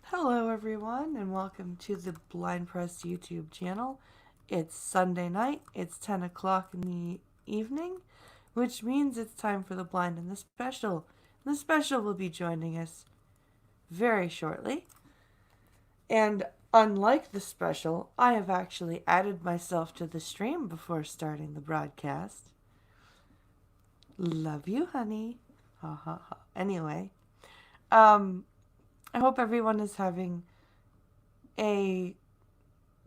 Hello, everyone, and welcome to the Blind Press YouTube channel. It's Sunday night, it's 10 o'clock in the evening, which means it's time for the Blind and the Special. The Special will be joining us very shortly. And unlike the Special, I have actually added myself to the stream before starting the broadcast. Love you, honey. Ha ha ha. Anyway, I hope everyone is having a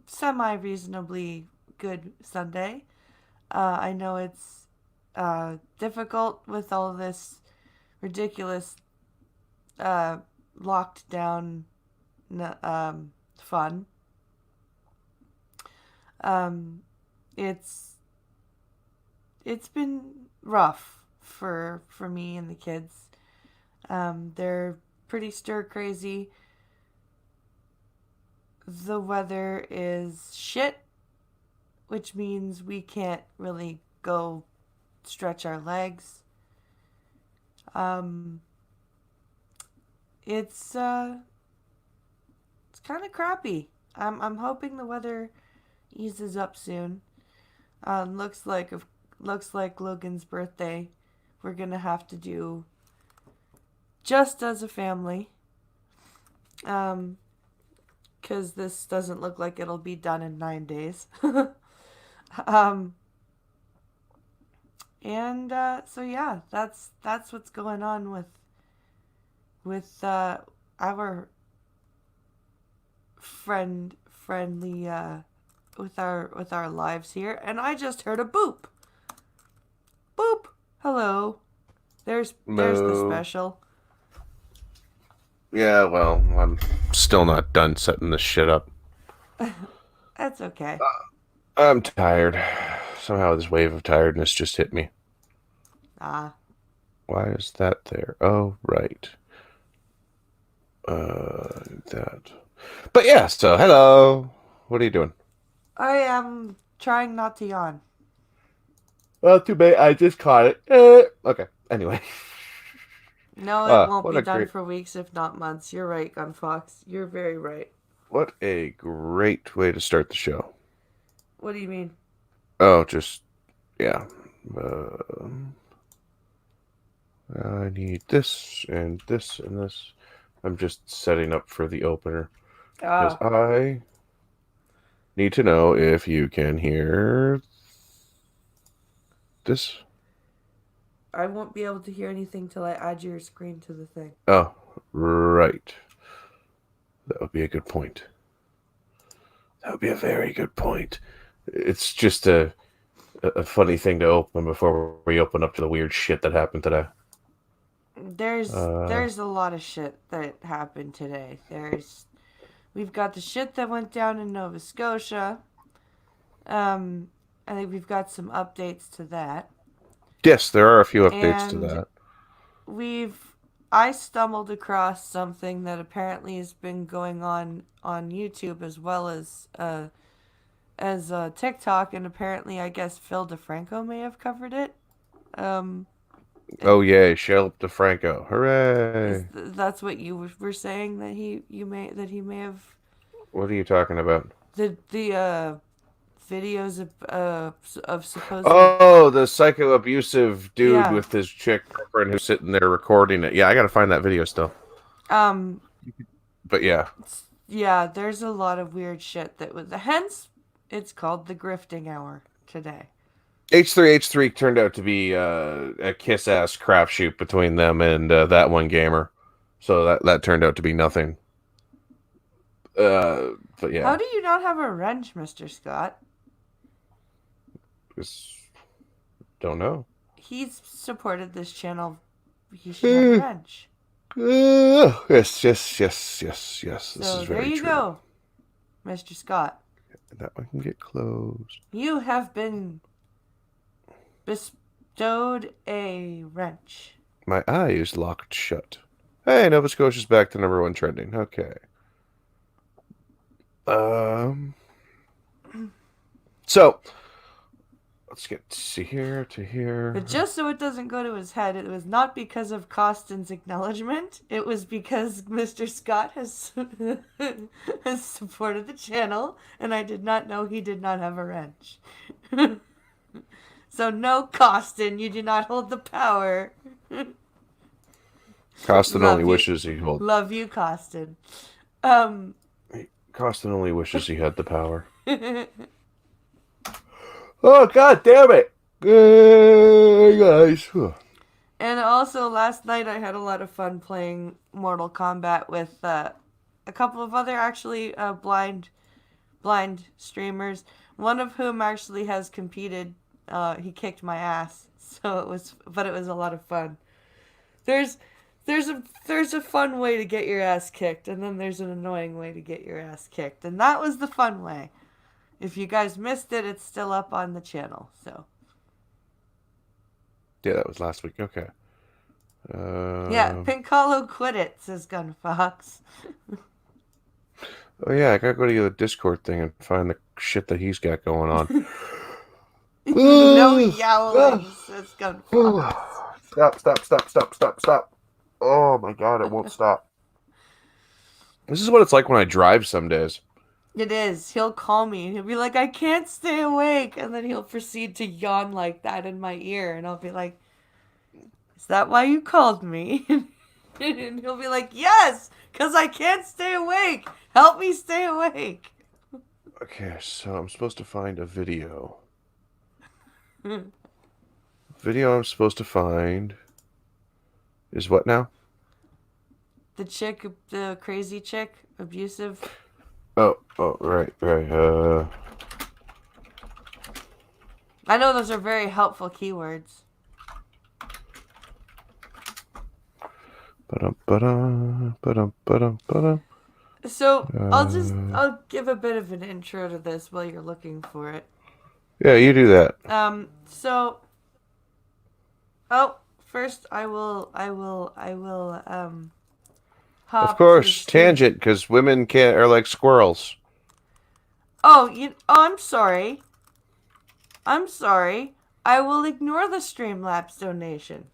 semi-reasonably good Sunday. I know it's difficult with all this ridiculous locked down fun. Um, it's it's been rough for me and the kids. They're pretty stir crazy. The weather is shit, which means we can't really go stretch our legs. Um, it's kind of crappy. I'm hoping the weather eases up soon. Looks like Logan's birthday. We're gonna have to do just as a family. Because this doesn't look like it'll be done in 9 days. um, and so yeah, that's what's going on with our friendly with our lives here. And I just heard a boop, boop. Hello, there's the Moo. Special. Yeah, well, I'm still not done setting this shit up. That's okay. I'm tired. Somehow this wave of tiredness just hit me. Ah, Why is that there? Oh, right. That. But yeah, so hello. What are you doing? I am trying not to yawn. Well, too bad. I just caught it. Okay. Anyway. No, it won't What be a done great, for weeks, if not months. You're right, Gunfox. You're very right. what a great way to start the show. What do you mean? Oh, just yeah. Uh, I need this and this and this. I'm just setting up for the opener because Ah, I need to know if you can hear this. I won't be able to hear anything till I add your screen to the thing. Oh, right. That would be a good point. That would be a very good point. It's just a funny thing to open before we open up to the weird shit that happened today. Uh, There's a lot of shit that happened today. We've got the shit that went down in Nova Scotia. Um, I think we've got some updates to that. yes, there are a few updates to And that. we've I stumbled across something that apparently has been going on YouTube as TikTok, and apparently I guess Phil DeFranco may have covered it. Um, it Oh yay, Shell DeFranco. is Hooray. that's what you were saying that he may have What are you talking about? the videos of supposedly, Oh, the psycho-abusive dude yeah. with his chick girlfriend who's sitting there recording it. Yeah, I gotta find that video still. um But yeah. yeah, there's a lot of weird shit that was, hence it's called the grifting hour today. H3H3 turned out to be a kiss-ass crapshoot between them and that one gamer. So that turned out to be nothing. But How yeah. do you not have a wrench, Mr. Scott? Just don't know. He's supported this channel. He should have a wrench. Yes, yes, yes, yes, yes. This So is there very you true. go, Mr. Scott. That one can get closed. You have been bestowed a wrench. My eye is locked shut. Hey, Nova Scotia's back to number one trending. Okay. Um. So let's get to here. But just so it doesn't go to his head, it was not because of Costin's acknowledgement. It was because Mr. Scott has has supported the channel, and I did not know he did not have a wrench. So no, Costin, you do not hold the power. Costin only wishes he held. Love you, Costin. Costin only wishes he had the power. Oh, God damn it! Hey, guys. And also, last night I had a lot of fun playing Mortal Kombat with a couple of other actually blind streamers. One of whom actually has competed. He kicked my ass, so it was a lot of fun. There's a fun way to get your ass kicked, and then there's an annoying way to get your ass kicked, and that was the fun way. If you guys missed it, it's still up on the channel. So. Yeah, that was last week. Okay. Yeah, Pink Hollow quit it, says Gunfox. Oh yeah, I gotta go to the Discord thing and find the shit that he's got going on. No yowling, says Gunfox. Stop. Oh my God, it won't stop. This is what it's like when I drive some days. It is. He'll call me and he'll be like, I can't stay awake. And then he'll proceed to yawn like that in my ear. And I'll be like, is that why you called me? And he'll be like, yes, because I can't stay awake. Help me stay awake. Okay, so I'm supposed to find a video. Video I'm supposed to find is what now? The crazy chick, abusive. Oh, right. I know those are very helpful keywords. So, I'll give a bit of an intro to this while you're looking for it. Yeah, you do that. First I will Of course, tangent, because women are like squirrels. I'm sorry. I will ignore the Streamlabs donation.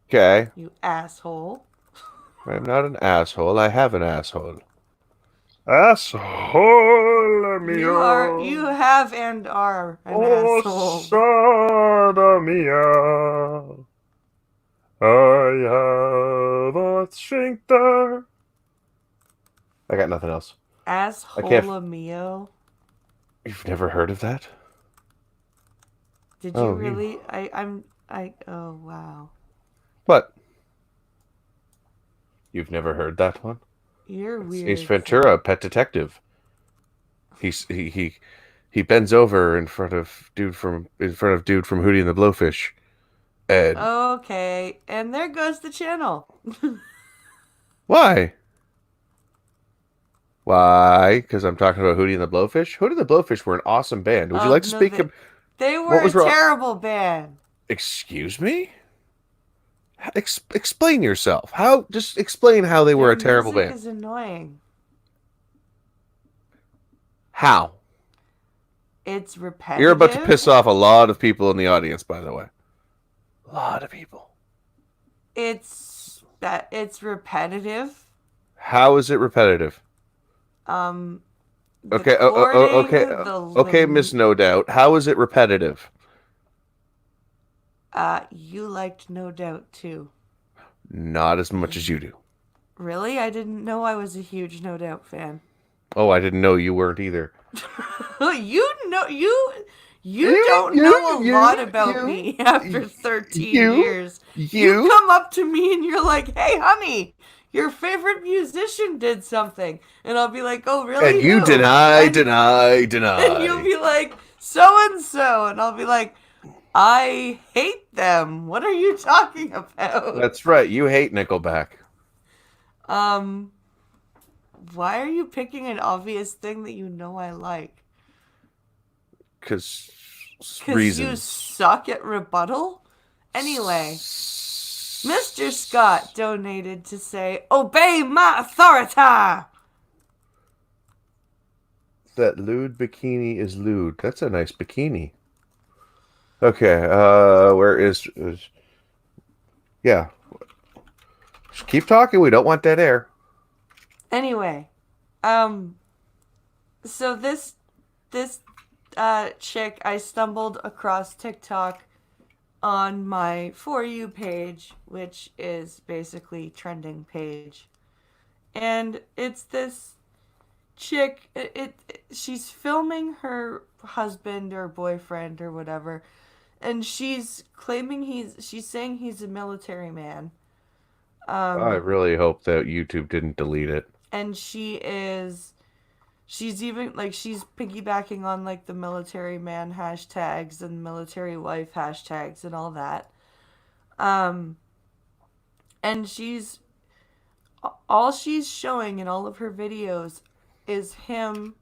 Okay. You asshole. I'm not an asshole. I have an asshole. Asshole mio. You have and are an asshole. Sada mia. I have a sphincter. I got nothing else. Asshole mio. You've never heard of that? Did you really? Oh, wow. What? You've never heard that one? You're weird. Ace Ventura, Pet Detective. He bends over in front of dude from Hootie and the Blowfish. And okay, and there goes the channel. Why? Why? Because I'm talking about Hootie and the Blowfish? Hootie and the Blowfish were an awesome band. Would you like to speak? They were a terrible band. Excuse me? Explain yourself. Just explain how they were a terrible band. Music is annoying. How? It's repetitive. You're about to piss off a lot of people in the audience, by the way. A lot of people. It's repetitive. How is it repetitive? Okay, Miss No Doubt. How is it repetitive? You liked No Doubt too. Not as much as you do. Really? I didn't know I was a huge No Doubt fan. Oh, I didn't know you weren't either. You don't know a lot about me after 13 years. You come up to me and you're like, hey, honey, your favorite musician did something. And I'll be like, oh, really? And you deny. And you'll be like, so-and-so. And I'll be like, I hate them. What are you talking about? That's right. You hate Nickelback. Why are you picking an obvious thing that you know I like? Because you suck at rebuttal? Anyway, Mr. Scott donated to say, obey my authority! that lewd bikini is lewd. That's a nice bikini. Okay, where is yeah. Just keep talking. We don't want dead air. Anyway, so this chick, I stumbled across TikTok on my For You page, which is basically trending page. And it's this chick, she's filming her husband or boyfriend or whatever, and she's saying he's a military man. I really hope that YouTube didn't delete it. And she's even like she's piggybacking on like the military man hashtags and military wife hashtags and all that. Um and she's all she's showing in all of her videos is him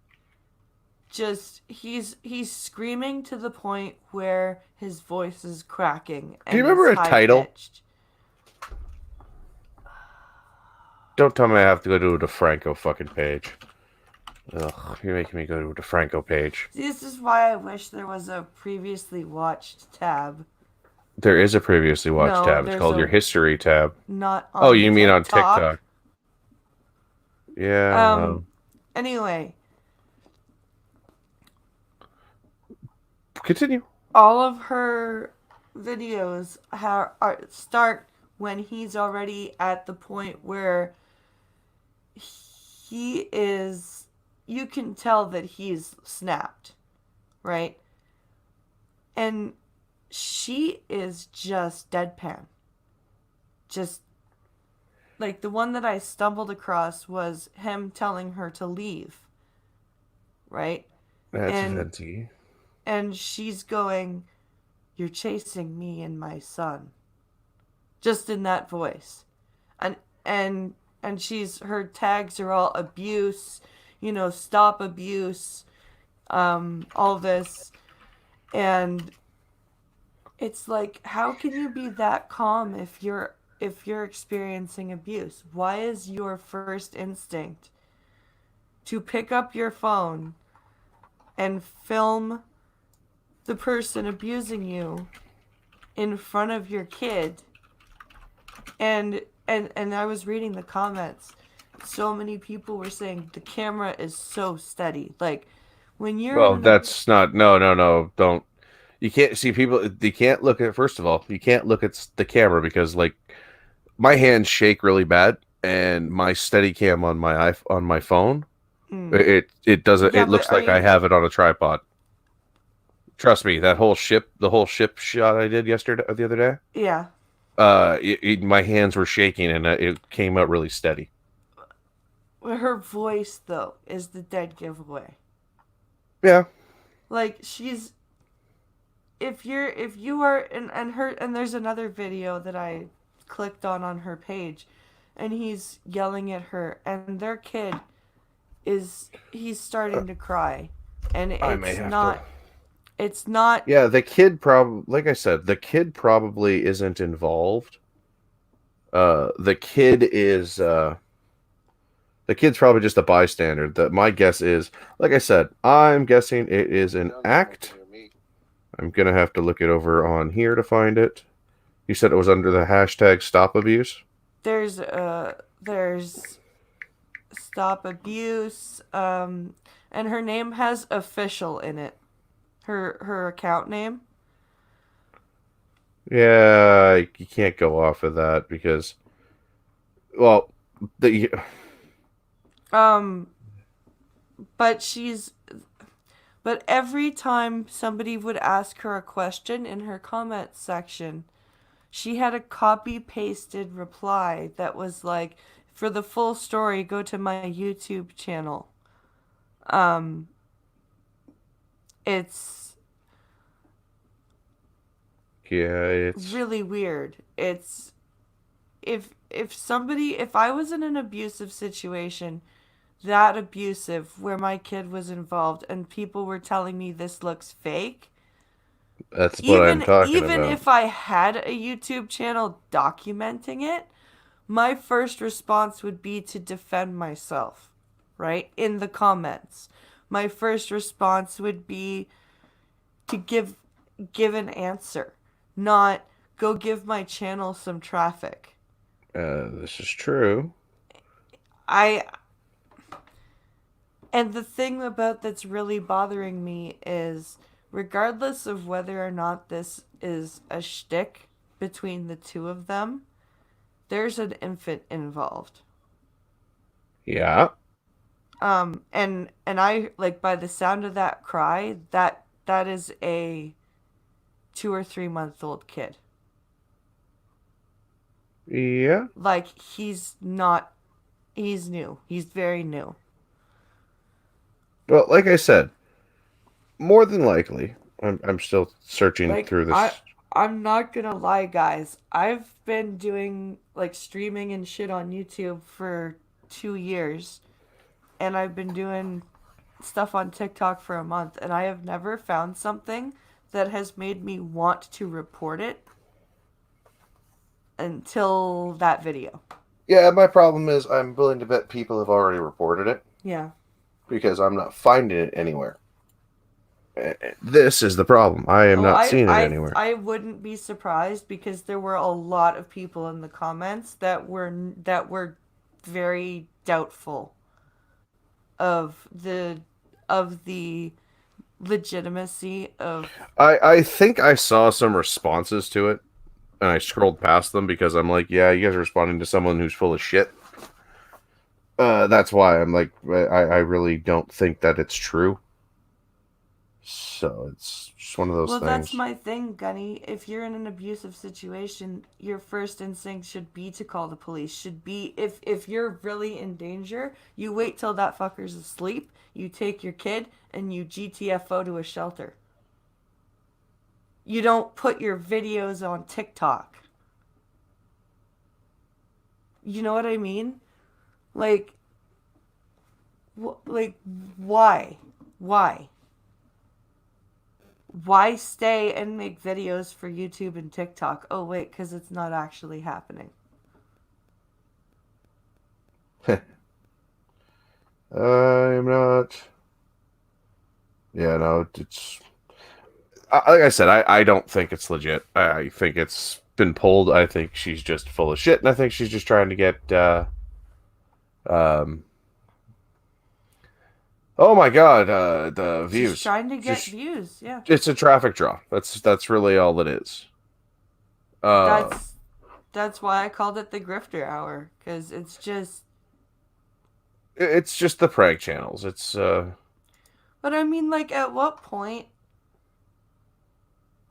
just he's screaming to the point where his voice is cracking Do you and remember it's a high title? pitched. Don't tell me I have to go to a DeFranco fucking page. Ugh, you're making me go to a DeFranco page. This is why I wish there was a previously watched tab. There is a previously watched No, tab. It's there's called your history tab. not on Oh, you mean on TikTok. TikTok? Yeah. Anyway, Continue. all of her videos start when he's already at the point where he is. You can tell that he's snapped, right? And she is just deadpan. Just like the one that I stumbled across was him telling her to leave, right? That's And venti. and she's going, "You're chasing me and my son." Just in that voice. And and she's her tags are all abuse, stop abuse, all this. And it's like, how can you be that calm if you're experiencing abuse? Why is your first instinct to pick up your phone and film the person abusing you in front of your kid? And I was reading the comments. So many people were saying the camera is so steady. Like when you're Well, that's not. No. Don't. You can't see people. You can't look at. First of all, you can't look at the camera because, like, my hands shake really bad, and my Steadicam on my phone, it doesn't. Yeah, It but looks like I have it on a tripod. Trust me, the whole ship shot I did the other day. Yeah. My hands were shaking, and it came out really steady. Her voice though is the dead giveaway. Yeah. Like she's if you are and there's another video that I clicked on her page, and he's yelling at her, and their kid he's starting to cry, and it's not. Yeah, the kid probably, like I said, the kid probably isn't involved. The kid's probably just a bystander. My guess is, like I said, I'm guessing it is an act. I'm gonna have to look it over on here to find it. You said it was under the hashtag stop abuse? There's stop abuse, and her name has official in it. Her account name. Yeah, you can't go off of that because, well, but every time somebody would ask her a question in her comments section, she had a copy pasted reply that was like, for the full story, go to my YouTube channel. It's really weird. It's if I was in an abusive situation, that abusive, where my kid was involved and people were telling me this looks fake. That's what I'm talking about. Even if I had a YouTube channel documenting it, my first response would be to defend myself, right? In the comments. my first response would be to give an answer, not go give my channel some traffic. This is true. And the thing about that's really bothering me is, regardless of whether or not this is a shtick between the two of them, there's an infant involved. Yeah. And I, like, by the sound of that cry, that is a 2 or 3 month old kid. Yeah. Like, he's new. He's very new. Well, like I said, more than likely, I'm still searching Like, through this. I'm not gonna lie, guys. I've been doing, like, streaming and shit on YouTube for 2 years. And I've been doing stuff on TikTok for a month. And I have never found something that has made me want to report it until that video. Yeah, my problem is I'm willing to bet people have already reported it. Yeah. Because I'm not finding it anywhere. This is the problem. I am not seeing it anywhere. I wouldn't be surprised, because there were a lot of people in the comments that were very doubtful of the legitimacy of. I think I saw some responses to it, and I scrolled past them because I'm like, yeah, you guys are responding to someone who's full of shit. That's why I'm like, I really don't think that it's true. So it's just one of those things. Well, that's my thing, Gunny. If you're in an abusive situation, your first instinct should be to call the police. Should be, if you're really in danger, you wait till that fucker's asleep, you take your kid, and you GTFO to a shelter. You don't put your videos on TikTok. You know what I mean? Like, why? Why stay and make videos for YouTube and TikTok? Oh, wait, because it's not actually happening. I'm not. Yeah, no, it's. Like I said, I don't think it's legit. I think it's been pulled. I think she's just full of shit, and I think she's just trying to get. Oh my god, the views. She's trying to get views, yeah. It's a traffic draw. That's really all it is. That's why I called it the Grifter Hour, because it's just the prank channels. It's But I mean, like, at what point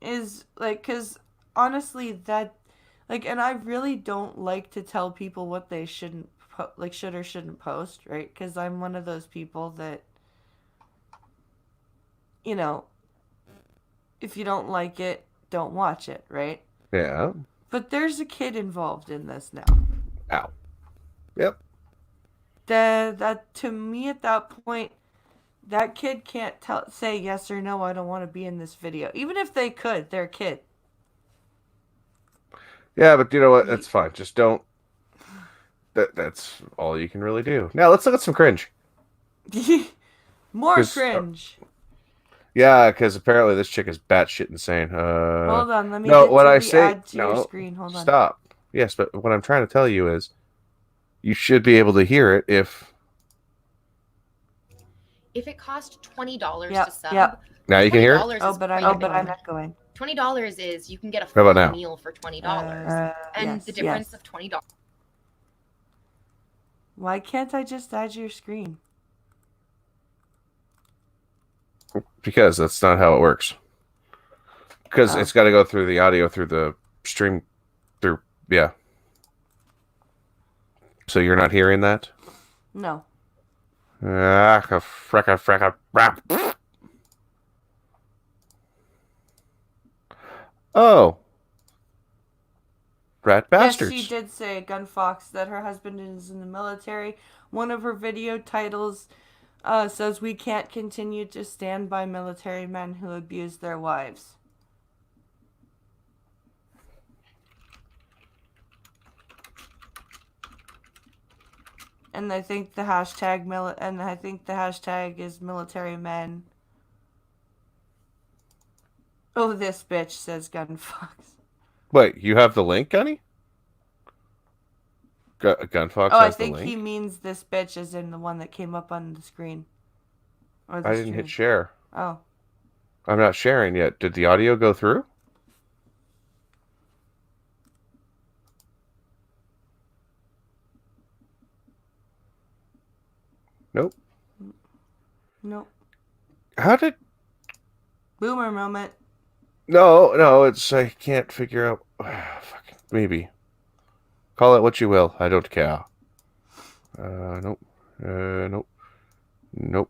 is, like, because honestly, that, like, and I really don't like to tell people what they should or shouldn't post, right? Because I'm one of those people that, you know, if you don't like it, don't watch it, right? Yeah. But there's a kid involved in this now. Ow. Yep. That to me, at that point, that kid can't say yes or no, I don't want to be in this video. Even if they could, they're a kid. Yeah, but you know what? That's fine. Just don't. That's all you can really do. Now let's look at some cringe. More cringe. Yeah, because apparently this chick is batshit insane. Hold on, let me no, get what to I the say, add to your screen. Hold on. Stop. Yes, but what I'm trying to tell you is, you should be able to hear it if it costs $20 to sub. Yep. Now you can hear it. Oh, but I'm not going. $20 is you can get a full meal for $20, and yes, the difference of $20. Why can't I just add your screen? Because that's not how it works. Because it's got to go through the audio through the stream, yeah. So you're not hearing that? No. Oh. Rat bastards. Yes, she did say, Gunfox, that her husband is in the military. One of her video titles says, "We can't continue to stand by military men who abuse their wives." And I think the hashtag is military men. Oh, this bitch, says Gunfox. Wait, you have the link, Gunny? Gunfox I has the think link? he means this bitch as in the one that came up on the screen. Or the I didn't hit share. Oh. I'm not sharing yet. Did the audio go through? Nope. Nope. How did... Boomer moment. No, it's... I can't figure out... Fucking maybe. Call it what you will. I don't care. Nope. Nope.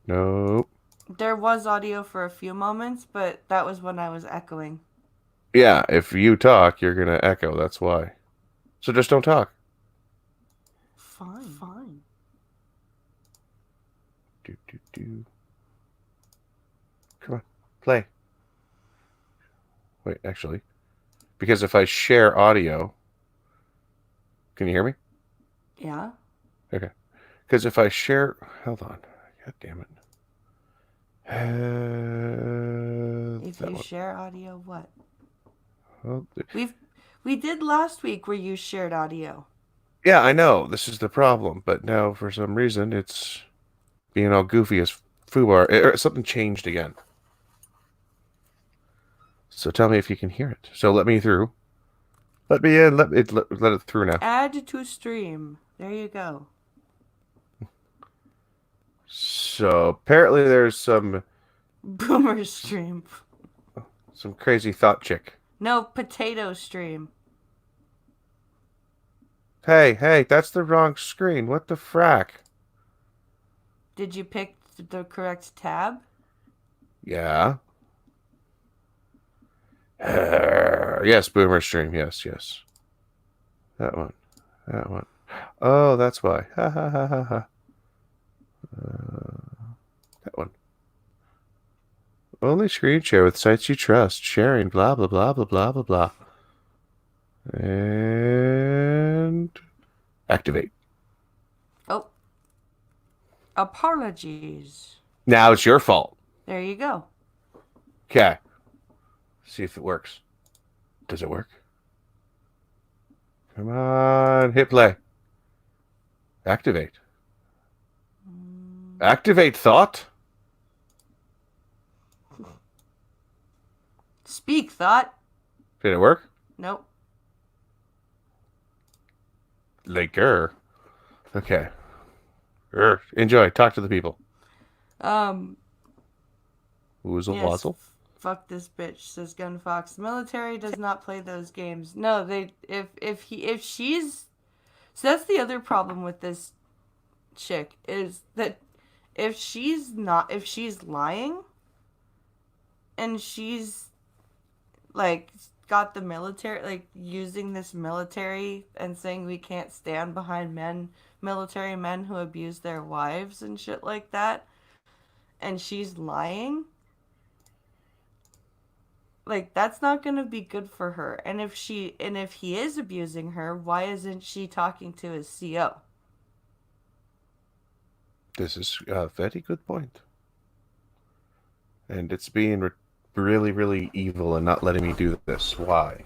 Nope. There was audio for a few moments, but that was when I was echoing. Yeah, if you talk, you're gonna echo. That's why. So just don't talk. Fine. Do. Come on, play. Wait, actually. Because if I share audio... Can you hear me? Yeah. Okay. Because if I share... Hold on. God damn it. If you share audio, what? Well, We did last week where you shared audio. yeah, I know. This is the problem. But now, for some reason, it's being all goofy as foobar. Something changed again. So tell me if you can hear it. So let me through. Let me in. Let it through now. Add to stream. There you go. So apparently there's some Boomer stream. some crazy thought chick. No, potato stream. Hey, that's the wrong screen. What the frack? Did you pick the correct tab? Yeah. Yes, boomer stream. Yes. That one. Oh, that's why. Ha ha ha ha ha. That one. Only screen share with sites you trust. Sharing, blah, blah, blah, blah, blah, blah, blah. And activate. Oh. Apologies. Now it's your fault. There you go. Okay. See if it works. Does it work? Come on. Hit play. Activate. Activate thought. Speak, thought. Did it work? Nope. Laker. Okay. Enjoy. Talk to the people. Yes, Wazzle. fuck this bitch, says Gunfox. The military does not play those games. No, if she's... So that's the other problem with this chick, is that if she's lying, and she's, like, got the military, like, using this military and saying we can't stand behind military men who abuse their wives and shit like that, and she's lying, like, that's not gonna be good for her. And if he is abusing her, why isn't she talking to his CO? This is a very good point. And it's being really, really evil and not letting me do this. Why?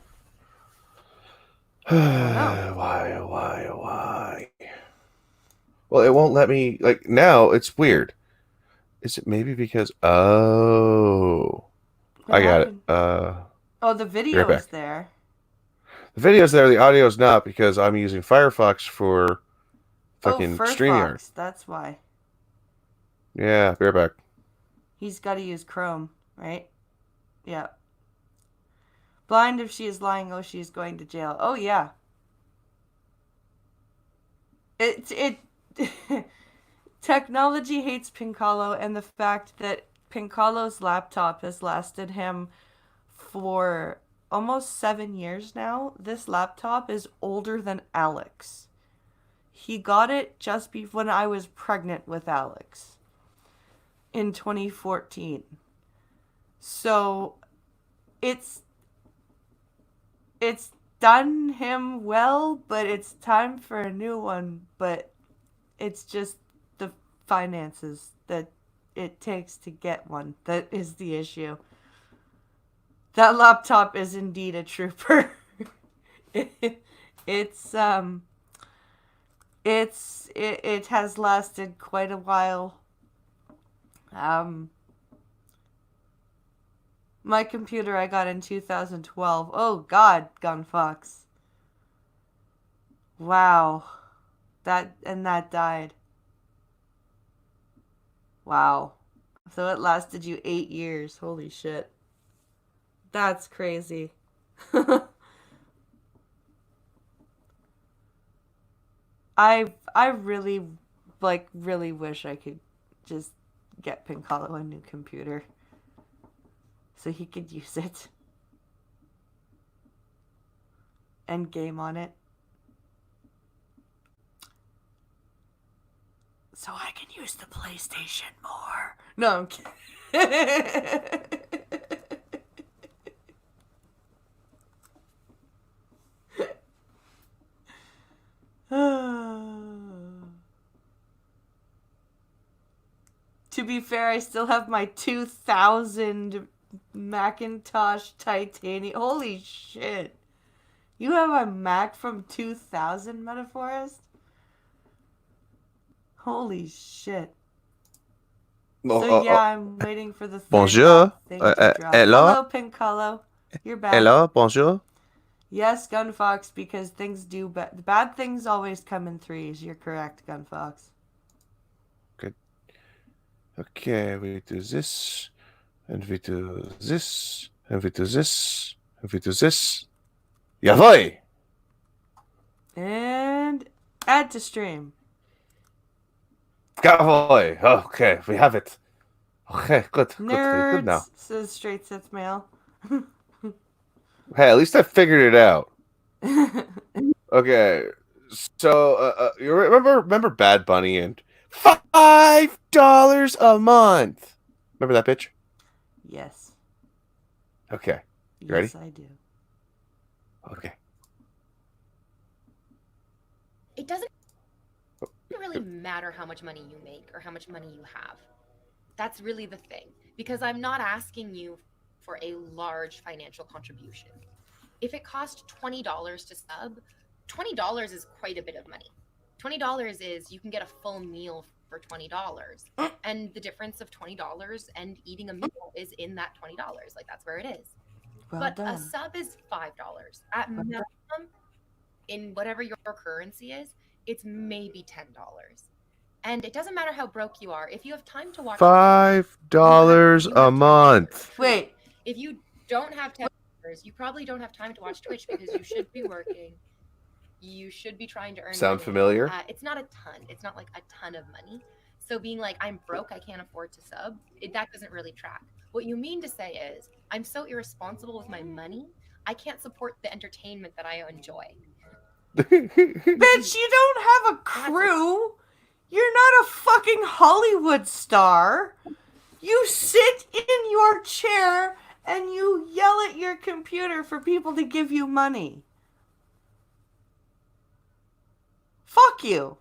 Why? Well, it won't let me... Like, now, it's weird. Is it maybe because... Oh... I got it. The video is there. The video's there, the audio's not, because I'm using Firefox for fucking StreamYard. That's why. Yeah, be right back. He's got to use Chrome, right? Yeah. Blind if she is lying, oh, she is going to jail. Oh, yeah. Technology hates Pincalo, and the fact that Pincalo's laptop has lasted him for almost 7 years now. This laptop is older than Alex. He got it just when I was pregnant with Alex in 2014. So it's done him well, but it's time for a new one. But it's just the finances that it takes to get one that is the issue. That laptop is indeed a trooper. It's it has lasted quite a while. My computer I got in 2012. Oh God, Gunfox. Wow. That died. Wow. So it lasted you 8 years. Holy shit. That's crazy. I really really wish I could just get Pincalo a new computer so he could use it and game on it. So I can use the PlayStation more. No, I'm kidding. To be fair, I still have my 2000 Macintosh Titanium. Holy shit. You have a Mac from 2000, Metaphorist? Holy shit. So yeah, I'm waiting for the third Bonjour. thing to drop. Hello. Hello, Pincolo. You're back. Hello, bonjour. Yes, Gunfox, because things do bad things always come in threes. You're correct, Gunfox. Good. Okay, we do this, and we do this, and we do this, and we do this. Yavoy! And add to stream. Yavoy! Okay, we have it. Okay, good. Nerds, good now. Says Straight Sith Mail. Hey, at least I figured it out. Okay, so you remember Bad Bunny and $5 a month? Remember that bitch? Yes. Okay. You Yes, ready? I do. Okay. It doesn't really matter how much money you make or how much money you have. That's really the thing, because I'm not asking you for a large financial contribution. If it costs $20 to sub, $20 is quite a bit of money. $20 is you can get a full meal for $20. And the difference of $20 and eating a meal is in that $20. Like, that's where it is. Well but done. a sub is $5. At minimum, in whatever your currency is, it's maybe $10. And it doesn't matter how broke you are. If you have time to watch $5 a month. Wait. If you don't have $10, you probably don't have time to watch Twitch because you should be working. You should be trying to earn Sound money. familiar? It's not a ton. It's not like a ton of money. So being like, I'm broke, I can't afford to sub, that doesn't really track. What you mean to say is, I'm so irresponsible with my money, I can't support the entertainment that I enjoy. Bitch, you don't have a crew. You're not a fucking Hollywood star. You sit in your chair and you yell at your computer for people to give you money. Fuck you.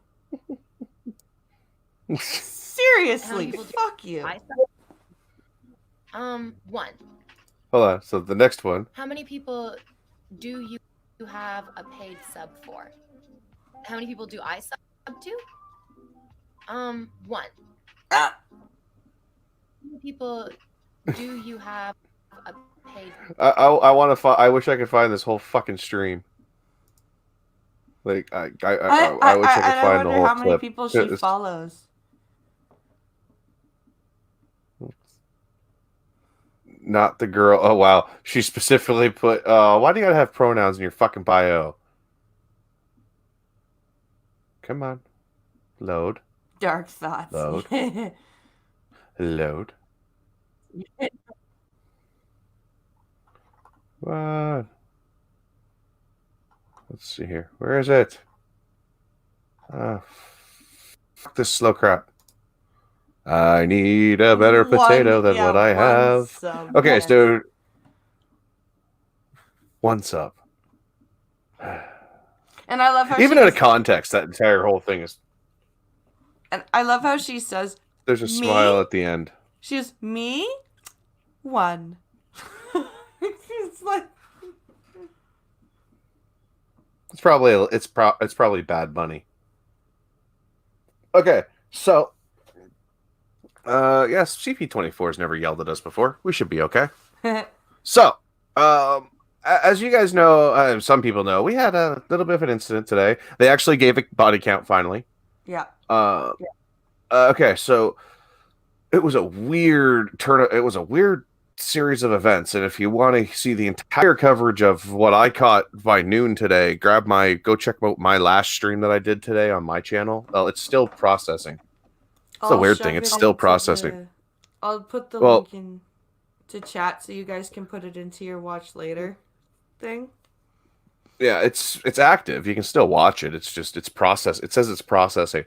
Seriously, fuck you. One. Hold on. So the next one. How many people do you have a paid sub for? How many people do I sub to? One. How many people do you have a paid? I want to. I wish I could find this whole fucking stream. Like I wish I could find the whole how clip. many people she follows. Not the girl. Oh wow, she specifically put. Why do you gotta have pronouns in your fucking bio? Come on, load. Dark thoughts. Load. Load. What? Let's see here. Where is it? Fuck this slow crap. I need a better potato than what I have. Sub, okay, yes. so one sub. And I love how Even out of context, that entire whole thing is. And I love how she says, There's a smile at the end. She's me, 1. It's like it's probably Bad Bunny. Okay, so yes, CP24 has never yelled at us before. We should be okay. So, as you guys know, some people know, we had a little bit of an incident today. They actually gave a body count finally. Yeah. Okay, so it was a weird It was a weird series of events, and if you want to see the entire coverage of what I caught by noon today, go check out my last stream that I did today on my channel. Well, it's still processing. It's a weird thing. It's still processing. I'll put the link in to chat so you guys can put it into your watch later thing. Yeah, it's active. You can still watch it. It's just it's process. It says it's processing.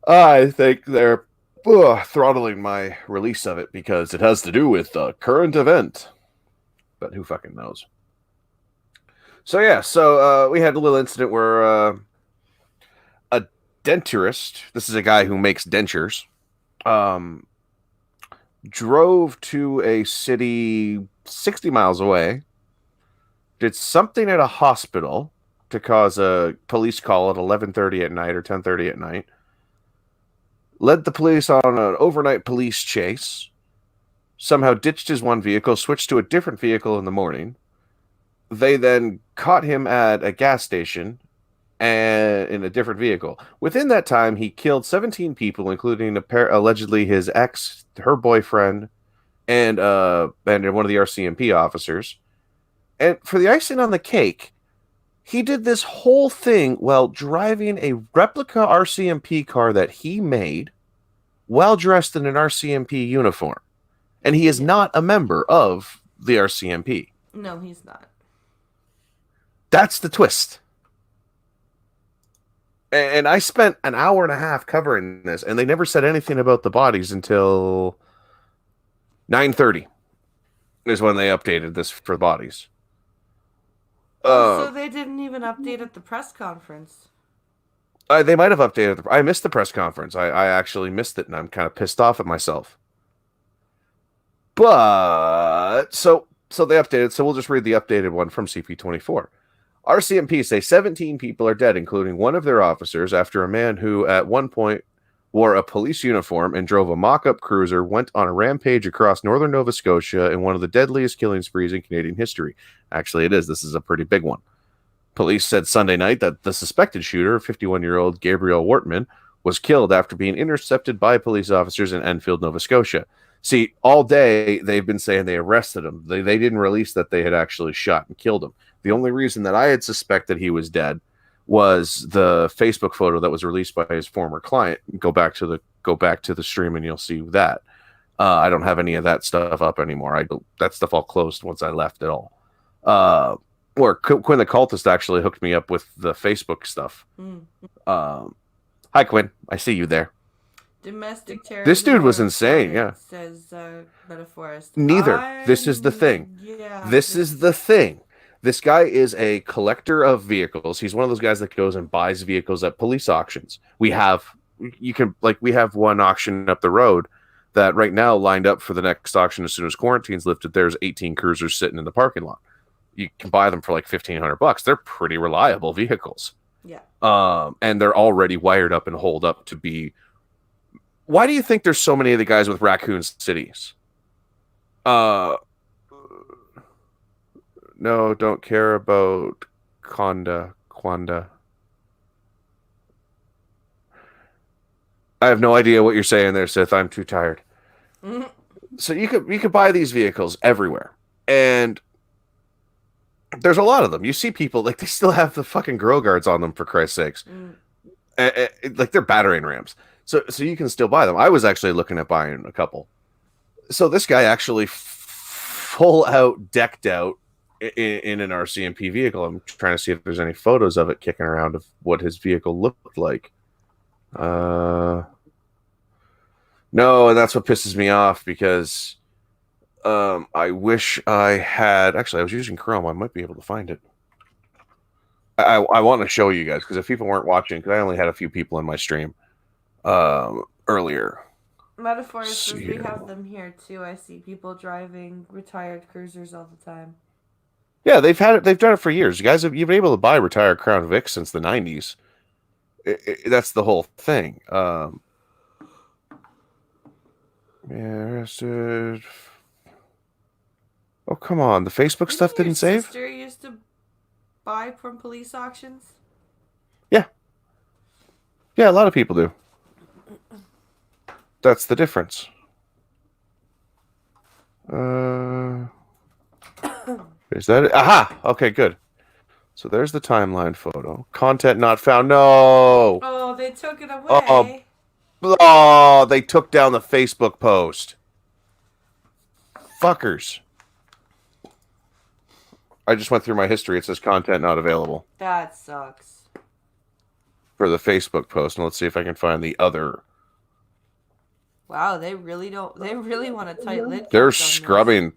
I think they're throttling my release of it because it has to do with the current event. But who fucking knows? So yeah, we had a little incident where a denturist, this is a guy who makes dentures, drove to a city 60 miles away, did something at a hospital to cause a police call at 11:30 at night or 10:30 at night, led the police on an overnight police chase, somehow ditched his one vehicle, switched to a different vehicle in the morning. They then caught him at a gas station and in a different vehicle. Within that time, he killed 17 people, including allegedly his ex, her boyfriend, and one of the RCMP officers. And for the icing on the cake, he did this whole thing while driving a replica RCMP car that he made while dressed in an RCMP uniform. And he is not a member of the RCMP. No, he's not. That's the twist. And I spent an hour and a half covering this, and they never said anything about the bodies until 9:30 is when they updated this for bodies. So they didn't even update at the press conference. They might have updated. I missed the press conference. I actually missed it, and I'm kind of pissed off at myself. But so they updated. So we'll just read the updated one from CP24. RCMP say 17 people are dead, including one of their officers, after a man who at one point wore a police uniform and drove a mock-up cruiser went on a rampage across northern Nova Scotia in one of the deadliest killing sprees in Canadian history. Actually, it is. This is a pretty big one. Police said Sunday night that the suspected shooter, 51-year-old Gabriel Wortman, was killed after being intercepted by police officers in Enfield, Nova Scotia. See, all day they've been saying they arrested him. They didn't release that they had actually shot and killed him. The only reason that I had suspected he was dead was the Facebook photo that was released by his former client. Go back to the stream and you'll see that. I don't have any of that stuff up anymore. That stuff all closed once I left it all. Or Quinn the Cultist actually hooked me up with the Facebook stuff. Hi Quinn, I see you there. Domestic terrorism. This dude was insane. Yeah. Says Metaphorist. Neither. This is the thing. Yeah. This is the thing. This guy is a collector of vehicles. He's one of those guys that goes and buys vehicles at police auctions. We have one auction up the road that right now lined up for the next auction as soon as quarantine's lifted. There's 18 cruisers sitting in the parking lot. You can buy them for like $1,500. They're pretty reliable vehicles. Yeah. And they're already wired up and holed up to be. Why do you think there's so many of the guys with raccoon cities? No, don't care about Quanda. I have no idea what you're saying there, Sith. I'm too tired. Mm-hmm. So you could buy these vehicles everywhere, and there's a lot of them. You see people like they still have the fucking grill guards on them, for Christ's sakes. Like they're battering rams. So you can still buy them. I was actually looking at buying a couple. So this guy actually full out decked out in an RCMP vehicle. I'm trying to see if there's any photos of it kicking around of what his vehicle looked like. No, and that's what pisses me off because I wish I had. Actually, I was using Chrome. I might be able to find it. I want to show you guys because if people weren't watching, because I only had a few people in my stream earlier. Metaphor says we have them here too. I see people driving retired cruisers all the time. Yeah, they've had it. They've done it for years. You guys have you've been able to buy retired Crown Vic since the '90s. That's the whole thing. Arrested. Oh come on! The Facebook stuff didn't save. Your sister used to buy from police auctions. Yeah, a lot of people do. That's the difference. Is that it? Aha! Okay, good. So there's the timeline photo. Content not found. No! Oh, they took it away. Oh, they took down the Facebook post. Fuckers. I just went through my history. It says content not available. That sucks. For the Facebook post. And let's see if I can find the other. Wow, they really don't. They really want a tight lid. They're scrubbing.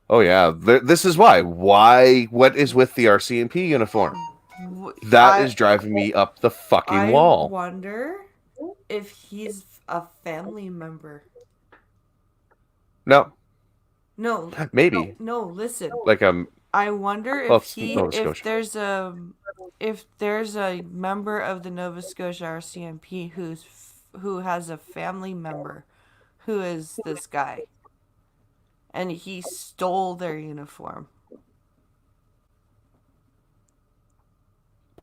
Oh yeah, this is why. Why? What is with the RCMP uniform? That is driving me up the fucking wall. I wonder if he's a family member. No. No. Maybe. No. Listen. Like I wonder if there's a member of the Nova Scotia RCMP who has a family member who is this guy. And he stole their uniform.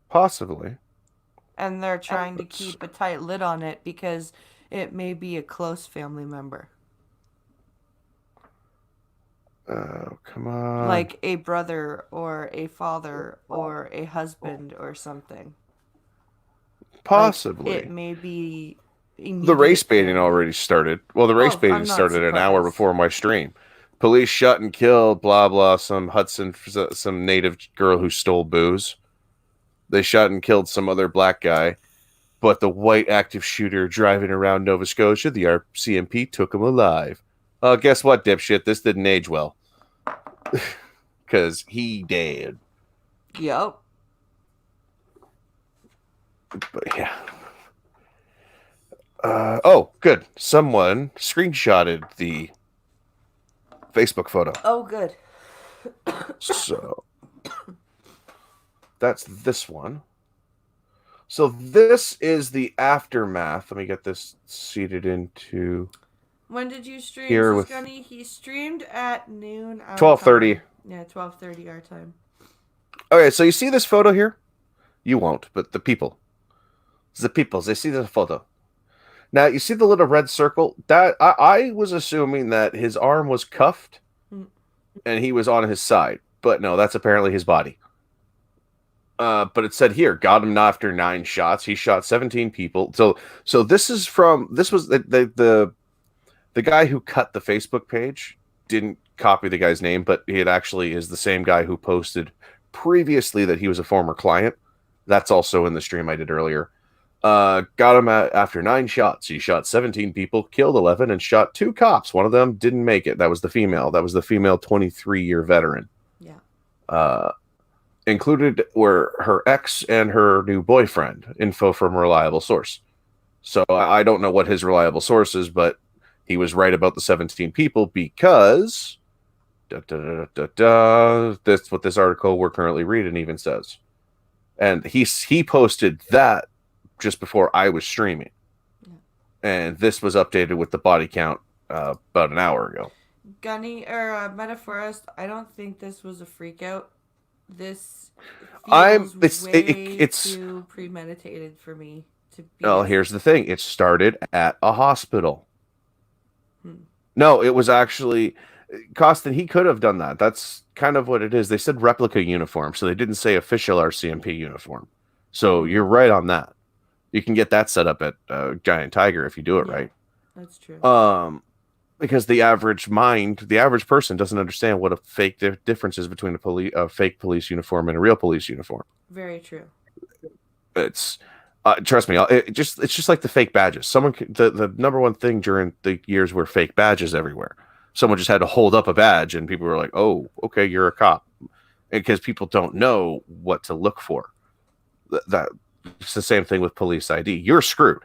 Possibly. And they're trying to keep a tight lid on it because it may be a close family member. Oh, come on. Like a brother or a father or a husband or something. Possibly. Like it may be... The race baiting already started. Well, the race baiting started an hour before my stream. Police shot and killed, blah, blah, some native girl who stole booze. They shot and killed some other black guy. But the white active shooter driving around Nova Scotia, the RCMP, took him alive. Guess what, dipshit? This didn't age well. Because he dead. Yep. But yeah. Oh, good. Someone screenshotted the Facebook photo. Oh, good. So that's this one. So this is the aftermath. Let me get this seated into. When did you stream, here with Gunny? He streamed at noon. 12:30. Yeah, 12:30 our time. Okay, so you see this photo here? You won't, but the people. The people, they see the photo. Now, you see the little red circle? That I was assuming that his arm was cuffed and he was on his side. But no, that's apparently his body. But it said here, got him after 9 shots. He shot 17 people. So this was the guy who cut the Facebook page didn't copy the guy's name, but it actually is the same guy who posted previously that he was a former client. That's also in the stream I did earlier. Got him after 9 shots. He shot 17 people, killed 11, and shot 2 cops. One of them didn't make it. That was the female. That was the female 23-year veteran. Yeah. Included were her ex and her new boyfriend. Info from a reliable source. So I don't know what his reliable source is, but he was right about the 17 people because that's what this article we're currently reading even says. And he posted that just before I was streaming. Yeah. And this was updated with the body count about an hour ago. Gunny, or Metaphorist, I don't think this was a freak out. This feels it's too premeditated for me to be. Well, here's the thing. It started at a hospital. No, it was actually... Costin, he could have done that. That's kind of what it is. They said replica uniform, so they didn't say official RCMP uniform. So you're right on that. You can get that set up at Giant Tiger if you do it right. That's true. Because the average person doesn't understand what a fake difference is between a fake police uniform and a real police uniform. Very true. It's trust me. It's just like the fake badges. The number one thing during the years were fake badges everywhere. Someone just had to hold up a badge, and people were like, "Oh, okay, you're a cop." because people don't know what to look for. That it's the same thing with police ID. You're screwed.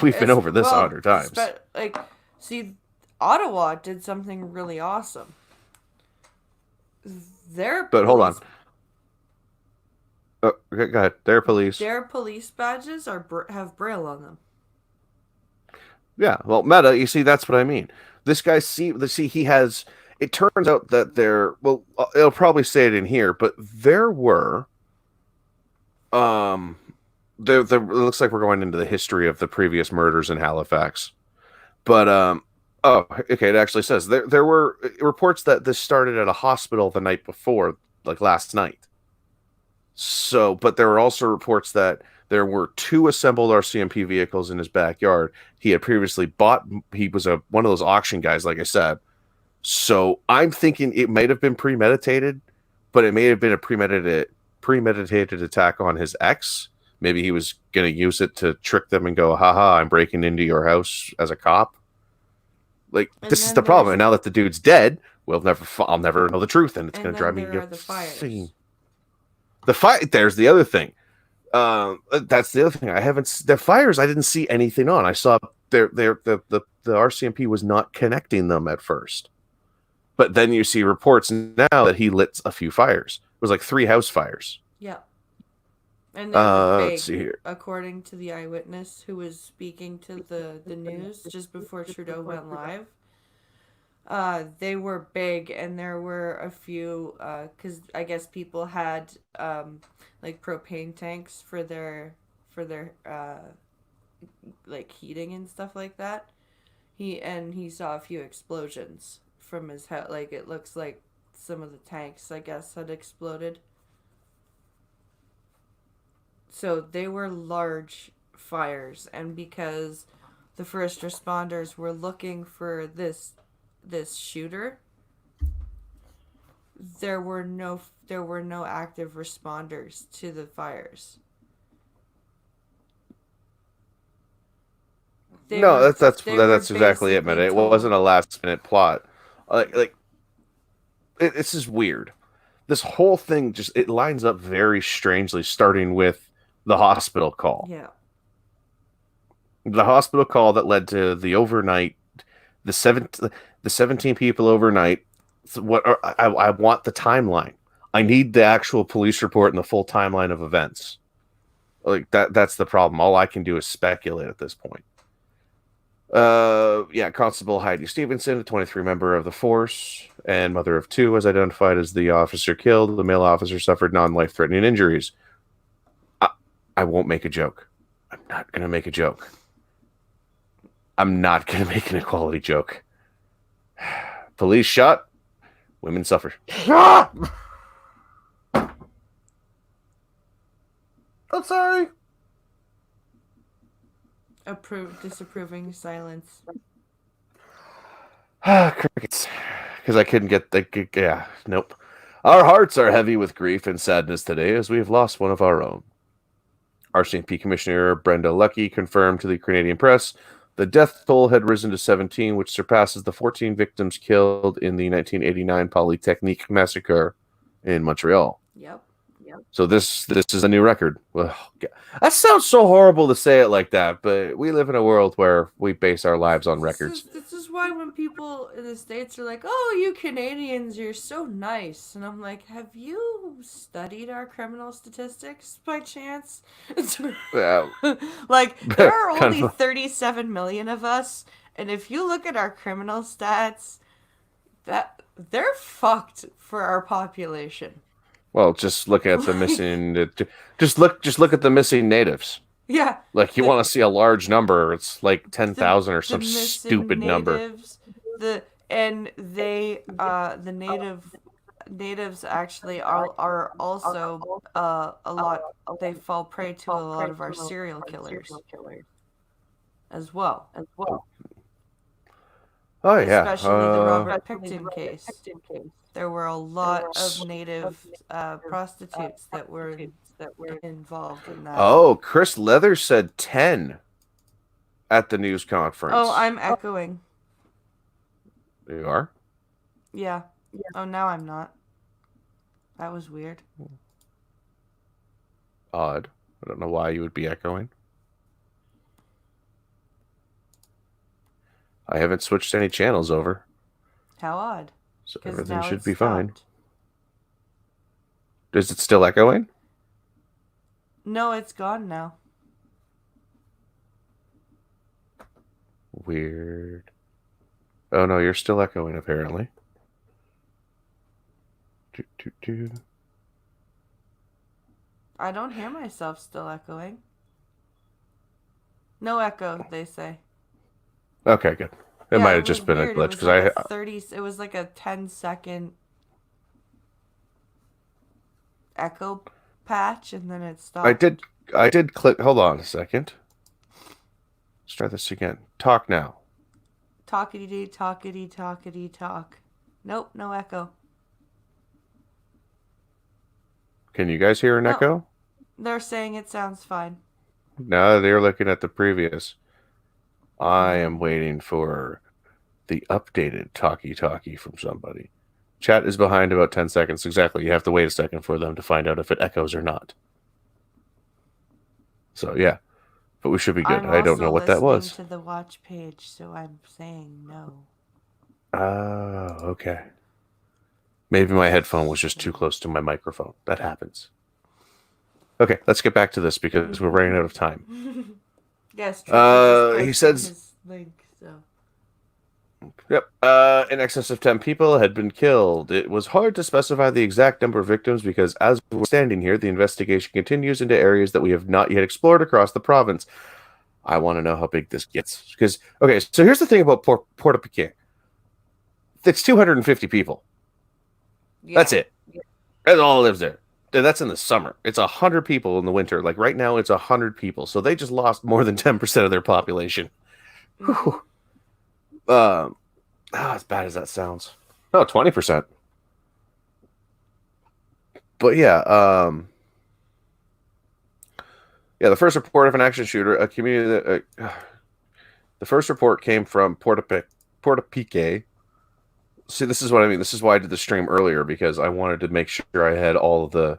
We've been over this 100 times. Like, see, Ottawa did something really awesome. But hold on. Oh, okay, go ahead. Their police badges have Braille on them. Yeah, well, Meta, you see, that's what I mean. This guy, he has. It turns out that it'll probably say it in here, but there were, it looks like we're going into the history of the previous murders in Halifax, but oh, okay, it actually says there were reports that this started at a hospital the night before, like last night. So, but there were also reports that there were 2 assembled RCMP vehicles in his backyard. He had previously bought. He was one of those auction guys, like I said. So I'm thinking it might have been premeditated, but it may have been a premeditated attack on his ex. Maybe he was going to use it to trick them and go, haha, I'm breaking into your house as a cop. Like, this is the problem. And now that the dude's dead, I'll never know the truth, and it's going to drive me insane. The fire. There's the other thing. That's the other thing. The fires. I didn't see anything on. I saw the RCMP was not connecting them at first, but then you see reports now that he lit a few fires. It was like 3 house fires. Yeah. And big, let's see here. According to the eyewitness who was speaking to the news just before Trudeau went live, they were big, and there were a few, because I guess people had like propane tanks for their like heating and stuff like that. He saw a few explosions from his head. Like, it looks like some of the tanks, I guess, had exploded. So they were large fires, and because the first responders were looking for this shooter, there were no active responders to the fires. That's exactly it, man. It wasn't a last minute plot. This is weird. This whole thing it lines up very strangely, starting with the hospital call. Yeah. The hospital call that led to the overnight, the 17 people overnight. I want the timeline. I need the actual police report and the full timeline of events. Like that's the problem. All I can do is speculate at this point. Constable Heidi Stevenson, a 23 member of the force and mother of 2, was identified as the officer killed. The male officer suffered non-life-threatening injuries. I won't make a joke. I'm not going to make a joke. I'm not going to make an equality joke. Police shot. Women suffer. I'm sorry. Disapproving silence. Crickets. Because I couldn't get nope. Our hearts are heavy with grief and sadness today as we have lost one of our own. RCMP Commissioner Brenda Lucky confirmed to the Canadian press the death toll had risen to 17, which surpasses the 14 victims killed in the 1989 Polytechnique massacre in Montreal. Yep. So this is a new record. Well, that sounds so horrible to say it like that, but we live in a world where we base our lives on records. This is why when people in the States are like, "Oh, you Canadians, you're so nice," and I'm like, "Have you studied our criminal statistics by chance?" Like, there are only 37 million of us, and if you look at our criminal stats, that they're fucked for our population. Well, just look at the missing. Just look at the missing natives. Yeah. Like, you want to see a large number? It's like 10,000 or some stupid natives, number. The natives actually are also a lot. They fall prey to a lot of our serial killers as well. Oh yeah, especially the Robert Picton case. There were a lot of native prostitutes that were involved in that. Oh, Chris Leather said 10 at the news conference. Oh, I'm echoing. You are? Yeah. Oh, now I'm not. That was weird. Odd. I don't know why you would be echoing. I haven't switched any channels over. How odd. So 'Cause everything now should it's be fine. stopped. Is it still echoing? No, it's gone now. Weird. Oh no, you're still echoing apparently. I don't hear myself still echoing. No echo, they say. Okay, good. It might have just been a glitch because it was like a 10-second echo patch, and then it stopped. I did click. Hold on a second. Let's try this again. Talk now. Talkity talk. Nope, no echo. Can you guys hear an echo? They're saying it sounds fine. No, they're looking at the previous. I am waiting for the updated talkie from somebody. Chat is behind about 10 seconds. Exactly. You have to wait a second for them to find out if it echoes or not. So, yeah. But we should be good. I don't know what that was. I'm listening to the watch page, so I'm saying no. Oh, okay. Maybe my headphone was just too close to my microphone. That happens. Okay, let's get back to this because we're running out of time. Yes, he says his link, so. Yep. In excess of 10 people had been killed. It was hard to specify the exact number of victims because as we're standing here, the investigation continues into areas that we have not yet explored across the province. I want to know how big this gets. Because, okay, so here's the thing about Port-au-Piquet. It's 250 people. Yeah. That's it. That's all lives there. That's in the summer. It's 100 people in the winter. Like right now, it's 100 people. So they just lost more than 10% of their population. Mm-hmm. As bad as that sounds. No, 20%. But yeah, the first report of an action shooter, a community that, the first report came from Port-au-Piquet. See, this is what I mean. This is why I did the stream earlier, because I wanted to make sure I had all of the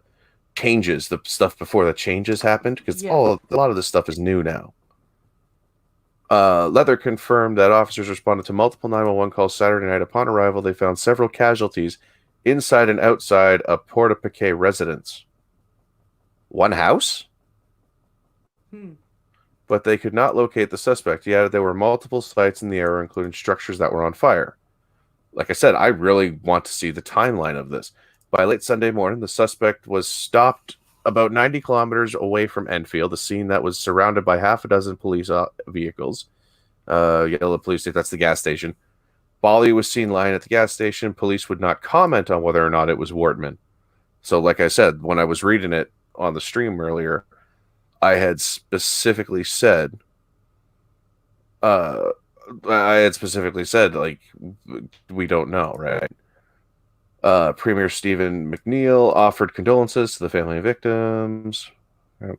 changes, the stuff before the changes happened, because a lot of this stuff is new now. Leather confirmed that officers responded to multiple 911 calls Saturday night. Upon arrival, they found several casualties inside and outside a Port-au-Piquet residence. One house? But they could not locate the suspect. He added there were multiple sites in the area, including structures that were on fire. Like I said, I really want to see the timeline of this. By late Sunday morning, the suspect was stopped about 90 kilometers away from Enfield, a scene that was surrounded by half a dozen police vehicles. Yellow police station, that's the gas station. Bolly was seen lying at the gas station. Police would not comment on whether or not it was Wortman. So, like I said, when I was reading it on the stream earlier, I had specifically said, like, we don't know, right? Premier Stephen McNeil offered condolences to the family and victims. I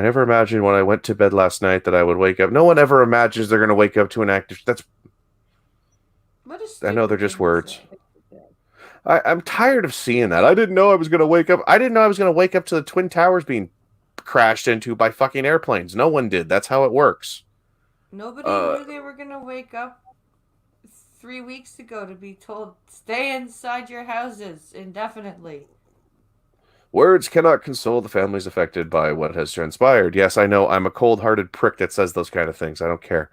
never imagined when I went to bed last night that I would wake up. No one ever imagines they're going to wake up to an active. I know they're just words. I'm tired of seeing that. I didn't know I was going to wake up. I didn't know I was going to wake up to the Twin Towers being crashed into by fucking airplanes. No one did. That's how it works. Nobody knew they were going to wake up 3 weeks ago to be told, stay inside your houses indefinitely. Words cannot console the families affected by what has transpired. Yes, I know I'm a cold-hearted prick that says those kind of things. I don't care.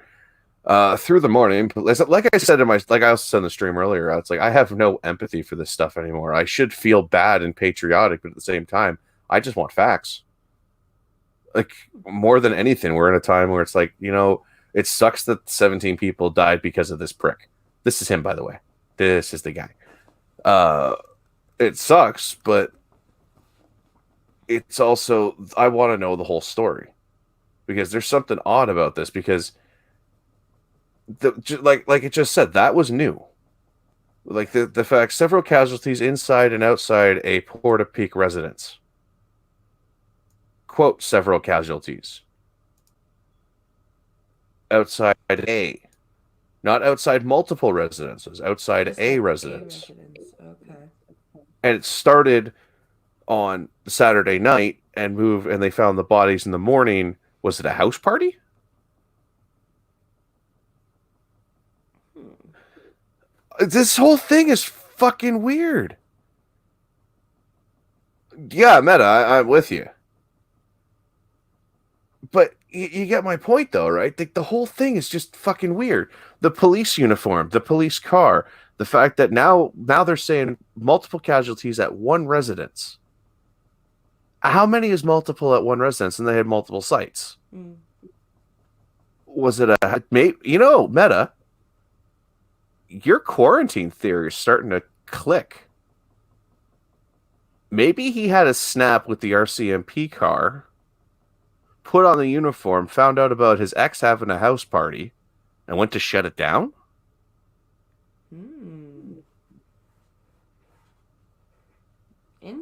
Through the morning, like I said like I also said in the stream earlier, it's like I have no empathy for this stuff anymore. I should feel bad and patriotic, but at the same time, I just want facts. Like, more than anything, we're in a time where it's like, it sucks that 17 people died because of this prick. This is him, by the way. This is the guy. It sucks, but it's also, I want to know the whole story. Because there's something odd about this, because like it just said, that was new. Like the fact, several casualties inside and outside a Port-au-Piquet residence. Quote, several casualties. Outside a. Not outside multiple residences. Outside a residence. Okay. and it started on Saturday night and they found the bodies in the morning. Was it a house party? This whole thing is fucking weird. Yeah, Meta, I'm with you. But you get my point, though, right? The whole thing is just fucking weird. The police uniform, the police car, the fact that now they're saying multiple casualties at one residence. How many is multiple at one residence? And they had multiple sites. Mm. Was it Meta? Your quarantine theory is starting to click. Maybe he had a snap with the RCMP car, put on the uniform, found out about his ex having a house party, and went to shut it down?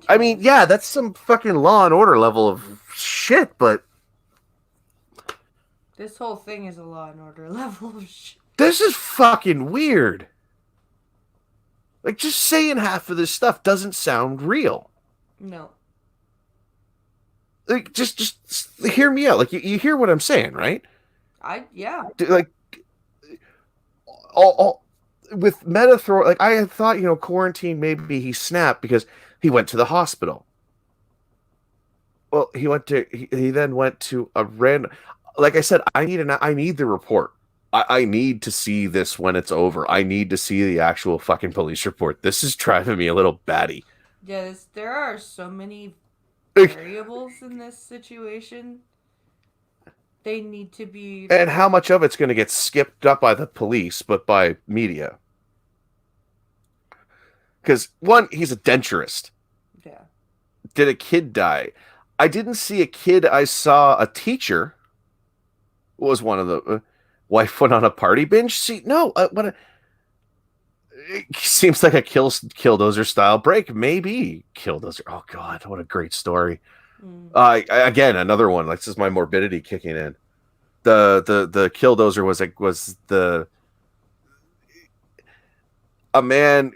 I mean, yeah, that's some fucking Law and Order level of shit, but this whole thing is a Law and Order level of shit. This is fucking weird. Like, just saying half of this stuff doesn't sound real. No. Like, just hear me out. Like, you hear what I'm saying, right? Yeah. Like, all with Meta throw. Like, I had thought, quarantine, maybe he snapped because he went to the hospital. Well, he then went to a random. Like I said, I need the report. I need to see this when it's over. I need to see the actual fucking police report. This is driving me a little batty. Yes, there are so many variables in this situation. They need to be... And how much of it's going to get skipped up by the police, but by media? Because, one, he's a denturist. Yeah. Did a kid die? I didn't see a kid. I saw a teacher was one of the... wife went on a party binge. See, no, it seems like a Killdozer style break. Maybe Killdozer. Oh God, what a great story. Again, another one. Like, this is my morbidity kicking in. The Killdozer a man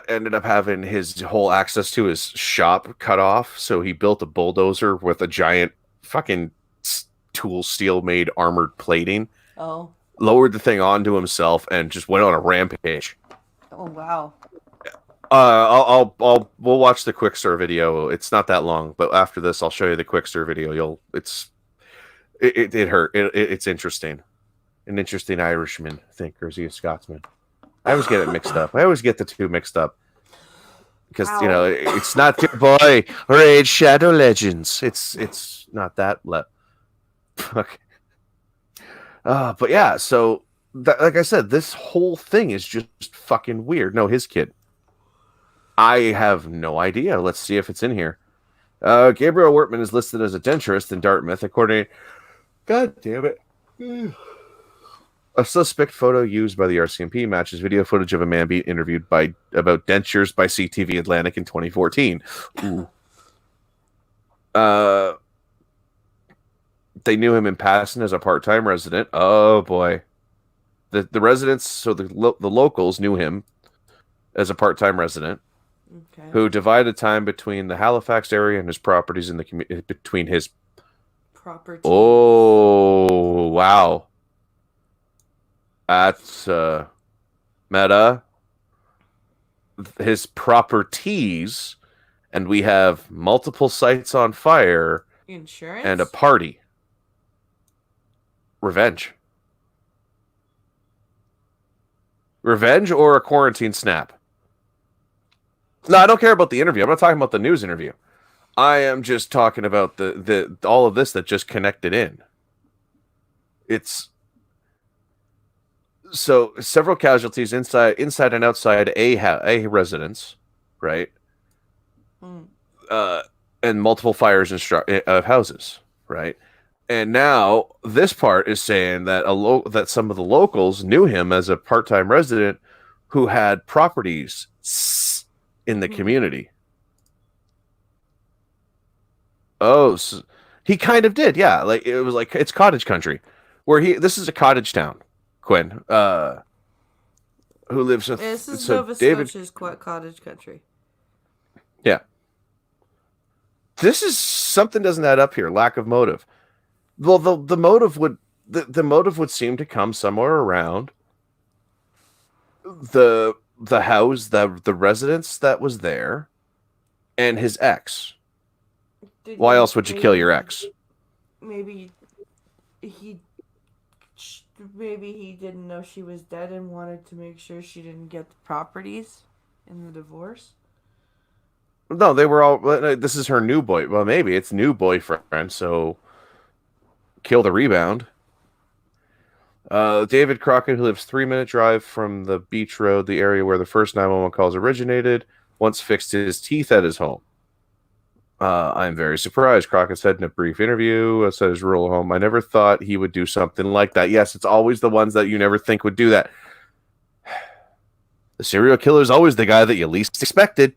ended up having his whole access to his shop cut off, so he built a bulldozer with a giant fucking tool steel made armored plating. Oh. Lowered the thing onto himself and just went on a rampage. Oh wow. We'll watch the Quickster video. It's not that long, but after this, I'll show you the Quickster video. It hurt. It's interesting. An interesting Irishman, I think, or is he a Scotsman? I always get it mixed up. I always get the two mixed up because it's not your boy Raid Shadow Legends. It's not that. Fuck. But yeah, so like I said, this whole thing is just fucking weird. No, his kid. I have no idea. Let's see if it's in here. Gabriel Wortman is listed as a denturist in Dartmouth, according. God damn it! A suspect photo used by the RCMP matches video footage of a man being interviewed about dentures by CTV Atlantic in 2014. Ooh. They knew him in passing as a part-time resident. Oh boy, the residents, so the locals knew him as a part-time resident, who divided time between the Halifax area and his properties in the between his properties. Oh wow, that's Meta. His properties, and we have multiple sites on fire, insurance, and a party. Revenge or a quarantine snap? No, I don't care about the interview. I'm not talking about the news interview. I am just talking about the all of this that just connected in. It's so several casualties inside and outside a residence, right? And multiple fires of houses, right? And now this part is saying that that some of the locals knew him as a part-time resident who had properties in the community. Oh, so he kind of did, yeah. Like it was like it's cottage country, this is a cottage town. Quinn, who lives with Nova David. Scotia's quite cottage country. Yeah. This is something doesn't add up here. Lack of motive. Well, the motive would seem to come somewhere around the house, the residence that was there, and his ex. Why else would you kill your ex? Maybe he didn't know she was dead and wanted to make sure she didn't get the properties in the divorce. No, they were all. This is her new boy. Well, maybe it's new boyfriend. So kill the rebound. David Crockett, who lives 3-minute drive from the beach road, the area where the first 911 calls originated, once fixed his teeth at his home. I'm very surprised. Crockett said in a brief interview, said his rural home, I never thought he would do something like that. Yes, it's always the ones that you never think would do that. The serial killer is always the guy that you least expected.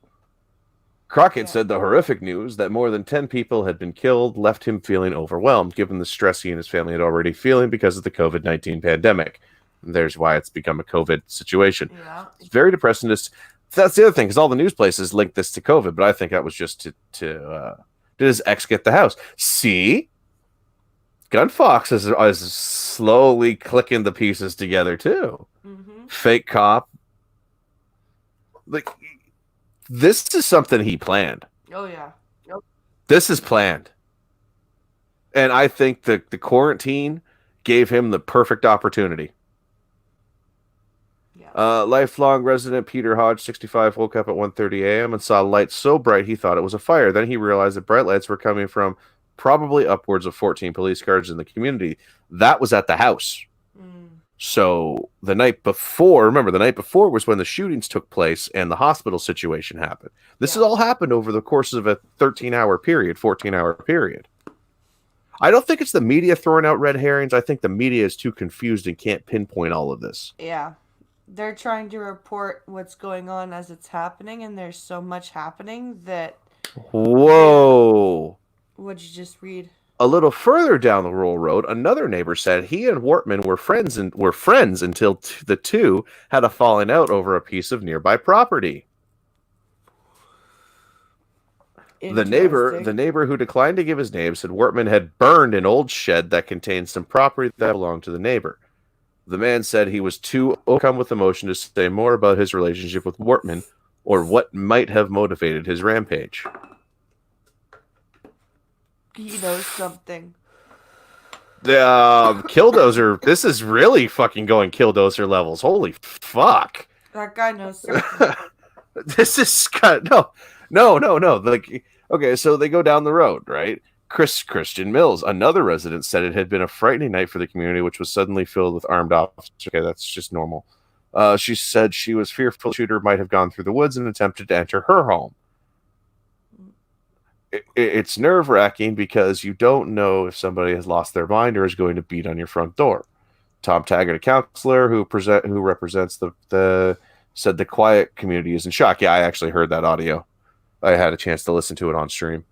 Crockett said the horrific news that more than 10 people had been killed left him feeling overwhelmed, given the stress he and his family had already feeling because of the COVID-19 pandemic. And there's why it's become a COVID situation. Yeah. It's very depressing. That's the other thing, because all the news places link this to COVID, but I think that was just to did his ex get the house? See? Gun Fox is slowly clicking the pieces together, too. Mm-hmm. Fake cop. Like, this is something he planned. Oh, yeah. Yep. This is planned. And I think the quarantine gave him the perfect opportunity. Yeah. Lifelong resident Peter Hodge, 65, woke up at 1:30 a.m. and saw lights so bright he thought it was a fire. Then he realized that bright lights were coming from probably upwards of 14 police cars in the community. That was at the house. So the night before was when the shootings took place and the hospital situation happened. This has all happened over the course of a 14-hour period. I don't think it's the media throwing out red herrings. I think the media is too confused and can't pinpoint all of this. Yeah. They're trying to report what's going on as it's happening, and there's so much happening that... Whoa! What'd you just read? A little further down the rural road, another neighbor said he and Wortman were friends until the two had a falling out over a piece of nearby property. The neighbor who declined to give his name said Wortman had burned an old shed that contained some property that belonged to the neighbor. The man said he was too overcome with emotion to say more about his relationship with Wortman or what might have motivated his rampage. He knows something. Killdozer, this is really fucking going Killdozer levels. Holy fuck. That guy knows something. This is kind of, no. Like, okay, so they go down the road, right? Christian Mills, another resident, said it had been a frightening night for the community, which was suddenly filled with armed officers. Okay, that's just normal. She said she was fearful the shooter might have gone through the woods and attempted to enter her home. It's nerve-wracking because you don't know if somebody has lost their mind or is going to beat on your front door. Tom Taggart, a counselor who represents said the quiet community is in shock. Yeah, I actually heard that audio. I had a chance to listen to it on stream.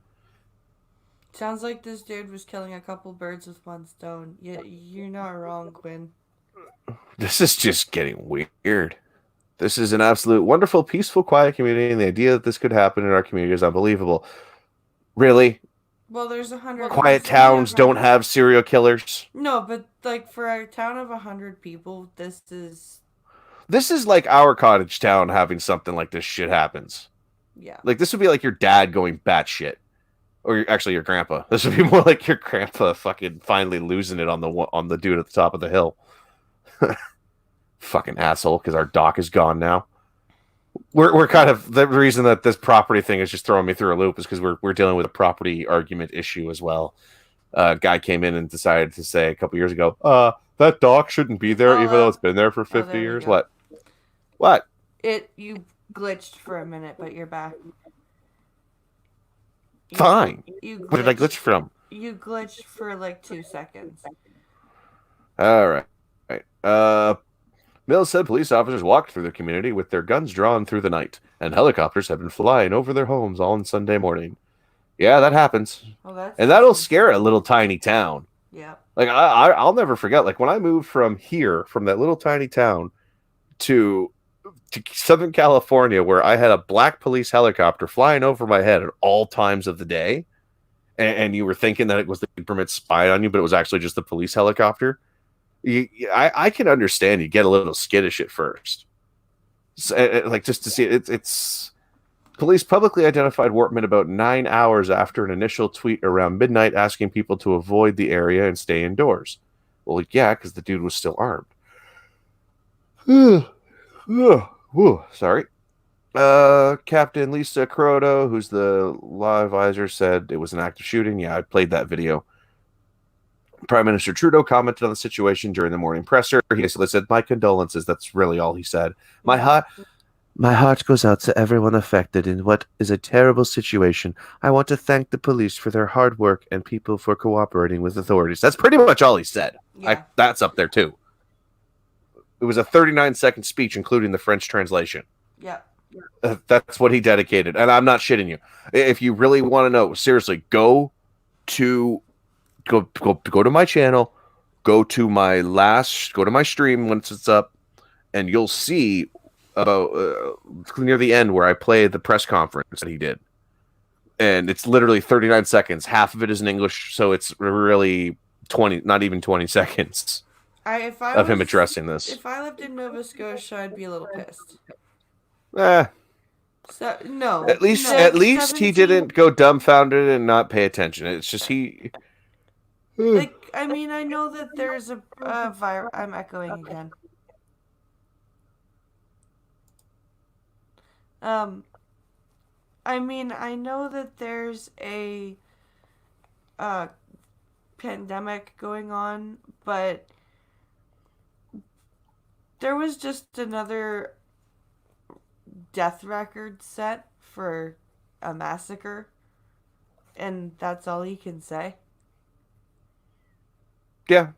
Sounds like this dude was killing a couple birds with one stone. Yeah, you're not wrong, Quinn. This is just getting weird. This is an absolute wonderful, peaceful, quiet community, and the idea that this could happen in our community is unbelievable. Really? Well, there's 100... Quiet towns don't have serial killers. No, but like for a town of 100 people, this is like our cottage town having something like this shit happens. Yeah. Like this would be like your dad going batshit. Or actually your grandpa. This would be more like your grandpa fucking finally losing it on the dude at the top of the hill. Fucking asshole, because our dock is gone now. We're kind of, the reason that this property thing is just throwing me through a loop is because we're dealing with a property argument issue as well. A guy came in and decided to say a couple years ago, that dock shouldn't be there, even though it's been there for 50 years. What? You glitched for a minute, but you're back. Fine. What did I glitch from? You glitched for like 2 seconds. All right. Mills said police officers walked through the community with their guns drawn through the night, and helicopters have been flying over their homes all on Sunday morning. Yeah, that happens. And that'll scare a little tiny town. Yeah. Like, I'll never forget, like, when I moved from here, from that little tiny town, to to Southern California, where I had a black police helicopter flying over my head at all times of the day, and you were thinking that it was the government spying on you, but it was actually just the police helicopter. I can understand you get a little skittish at first. So, like, just to see it, it's police publicly identified Wortman about 9 hours after an initial tweet around midnight asking people to avoid the area and stay indoors. Well, yeah, because the dude was still armed. Sorry. Captain Lisa Croto, who's the law advisor, said it was an active shooting. Yeah, I played that video. Prime Minister Trudeau commented on the situation during the morning presser. He basically said, "My condolences." That's really all he said. My heart goes out to everyone affected in what is a terrible situation. I want to thank the police for their hard work and people for cooperating with authorities. That's pretty much all he said. Yeah. That's up there too. It was a 39-second speech, including the French translation. Yeah. That's what he dedicated. And I'm not shitting you. If you really want to know, seriously, go to my channel, go to my stream once it's up, and you'll see about near the end where I play the press conference that he did. And it's literally 39 seconds. Half of it is in English, so it's really 20, not even 20 seconds of him addressing this. If I lived in Nova Scotia, I'd be a little pissed. So, no. At least he didn't go dumbfounded and not pay attention. It's just he. Like, I mean, I know that there's a virus. I'm echoing again. I mean, I know that there's a pandemic going on, but there was just another death record set for a massacre, and that's all you can say. Yeah.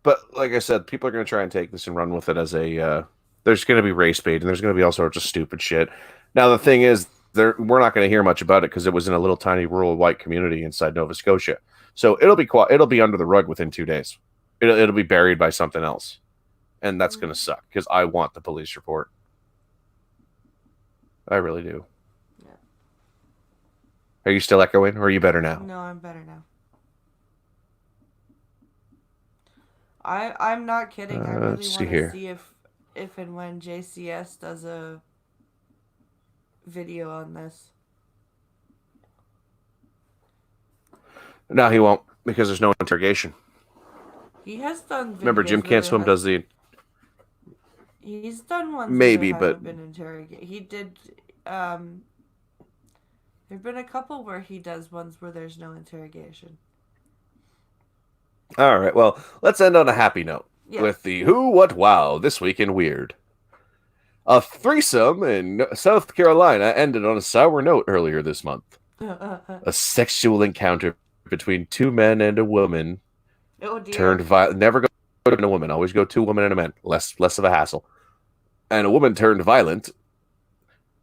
But like I said, people are going to try and take this and run with it as a there's going to be race bait, and there's going to be all sorts of stupid shit. Now, the thing is, we're not going to hear much about it because it was in a little tiny rural white community inside Nova Scotia. So it'll be under the rug within 2 days. It'll be buried by something else. And that's going to suck because I want the police report. I really do. Yeah. Are you still echoing, or are you better now? No, I'm better now. I'm not kidding. I really want to see if and when JCS does a video on this. No, he won't, because there's no interrogation. He has done videos. Remember, Jim Can't Swim does the... He's done ones maybe, that but been interrogated. He did. There've been a couple where he does ones where there's no interrogation. All right, well, let's end on a happy note with the Who, What, Wow this week in Weird. A threesome in South Carolina ended on a sour note earlier this month. A sexual encounter between two men and a woman turned violent. Never go to a woman. Always go two women and a man. Less of a hassle. And a woman turned violent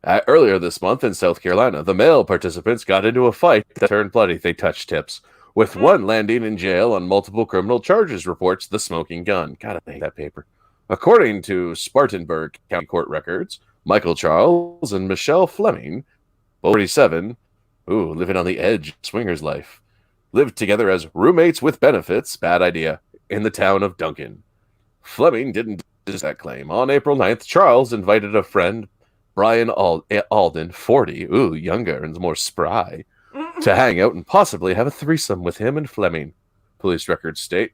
earlier this month in South Carolina. The male participants got into a fight that turned bloody. They touched tips, with one landing in jail on multiple criminal charges, reports The Smoking Gun. God, I hate that paper. According to Spartanburg County Court records, Michael Charles and Michelle Fleming, 47, living on the edge of swingers life, lived together as roommates with benefits, bad idea, in the town of Duncan. Fleming didn't do that claim. On April 9th, Charles invited a friend, Brian Alden, 40, younger and more spry, to hang out and possibly have a threesome with him and Fleming. Police records state,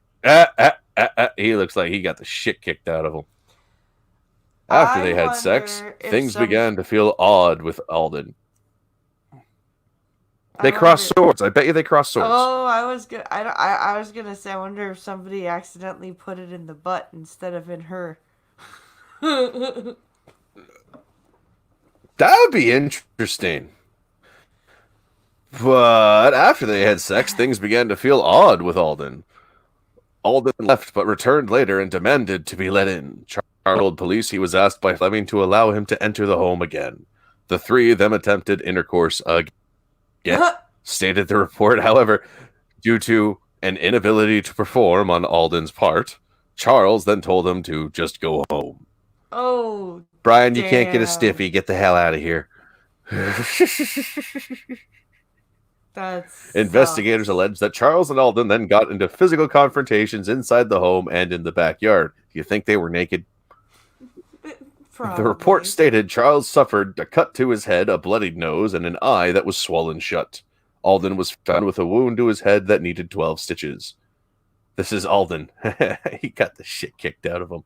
he looks like he got the shit kicked out of him. After they had sex, things began to feel odd with Alden. They crossed swords. I bet you they crossed swords. Oh, I was gonna say, I wonder if somebody accidentally put it in the butt instead of in her. That would be interesting. But after they had sex, things began to feel odd with Alden. Alden left, but returned later and demanded to be let in. Charles told police he was asked by Fleming to allow him to enter the home again. The three of them attempted intercourse again, stated the report. However, due to an inability to perform on Alden's part, Charles then told him to just go home. Oh, Brian, you can't get a Damn. stiffy. Get the hell out of here. That's Investigators allege that Charles and Alden then got into physical confrontations inside the home and in the backyard. Do you think they were naked? Probably. The report stated Charles suffered a cut to his head, a bloodied nose, and an eye that was swollen shut. Alden was found with a wound to his head that needed 12 stitches. This is Alden. He got the shit kicked out of him.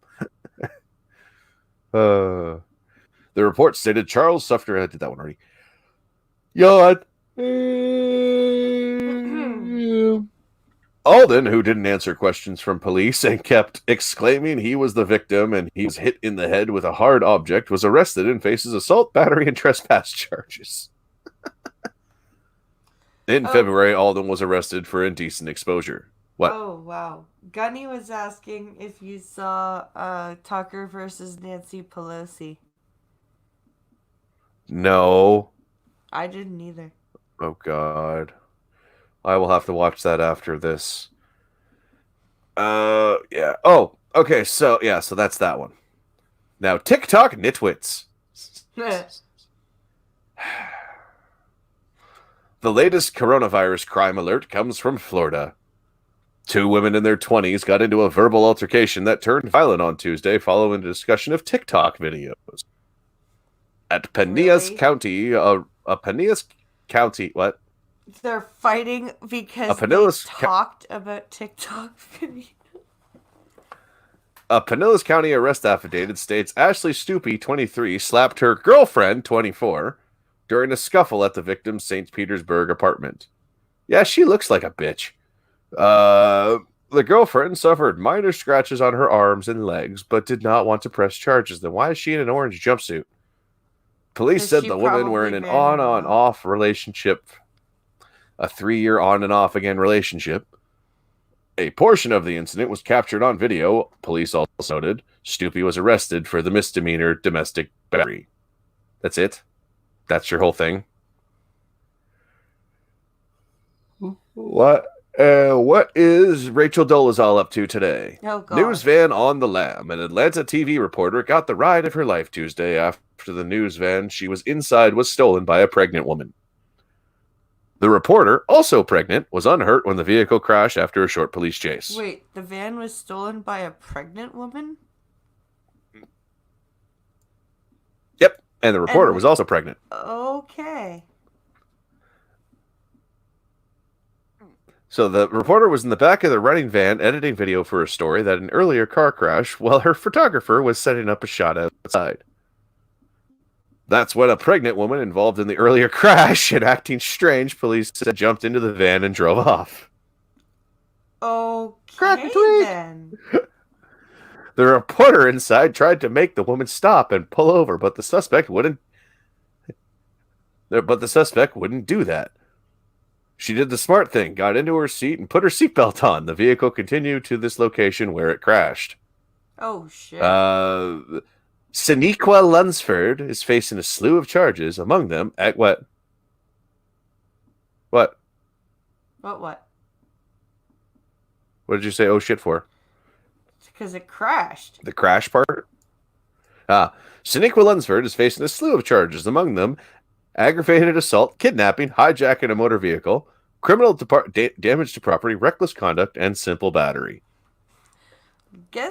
The report stated Charles suffered... I did that one already. Yawn. Alden, who didn't answer questions from police and kept exclaiming he was the victim and he was hit in the head with a hard object, was arrested and faces assault, battery, and trespass charges. In February, Alden was arrested for indecent exposure. What? Oh, wow. Gunny was asking if you saw Tucker versus Nancy Pelosi. No. I didn't either. Oh, God. I will have to watch that after this. Yeah. Oh, okay. So, yeah, so that's that one. Now, TikTok nitwits. The latest coronavirus crime alert comes from Florida. 2 women in their 20s got into a verbal altercation that turned violent on Tuesday following a discussion of TikTok videos. At Pinellas County, Pinellas County, what? They're fighting because they talked about TikTok videos. A Pinellas County arrest affidavit states Ashley Stoopy, 23, slapped her girlfriend, 24, during a scuffle at the victim's St. Petersburg apartment. Yeah, she looks like a bitch. The girlfriend suffered minor scratches on her arms and legs, but did not want to press charges. Then why is she in an orange jumpsuit? Police said the women were in an on-off relationship, a 3-year on-and-off again relationship. A portion of the incident was captured on video. Police also noted Stoopy was arrested for the misdemeanor domestic battery. That's it? That's your whole thing? What is Rachel Dolezal up to today? Oh, God. News van on the lam. An Atlanta TV reporter got the ride of her life Tuesday after the news van she was inside was stolen by a pregnant woman. The reporter, also pregnant, was unhurt when the vehicle crashed after a short police chase. Wait, the van was stolen by a pregnant woman? Yep, and the reporter was also pregnant. Okay. So the reporter was in the back of the running van editing video for a story that an earlier car crash while her photographer was setting up a shot outside. That's when a pregnant woman involved in the earlier crash and acting strange, police said, jumped into the van and drove off. Okay, then. The reporter inside tried to make the woman stop and pull over, but the suspect wouldn't. Do that. She did the smart thing, got into her seat, and put her seatbelt on. The vehicle continued to this location where it crashed. Oh, shit. Sonequa Lunsford is facing a slew of charges, among them at what? What? What? What did you say oh shit for? Because it crashed. The crash part? Sonequa Lunsford is facing a slew of charges, among them aggravated assault, kidnapping, hijacking a motor vehicle, criminal damage to property, reckless conduct, and simple battery.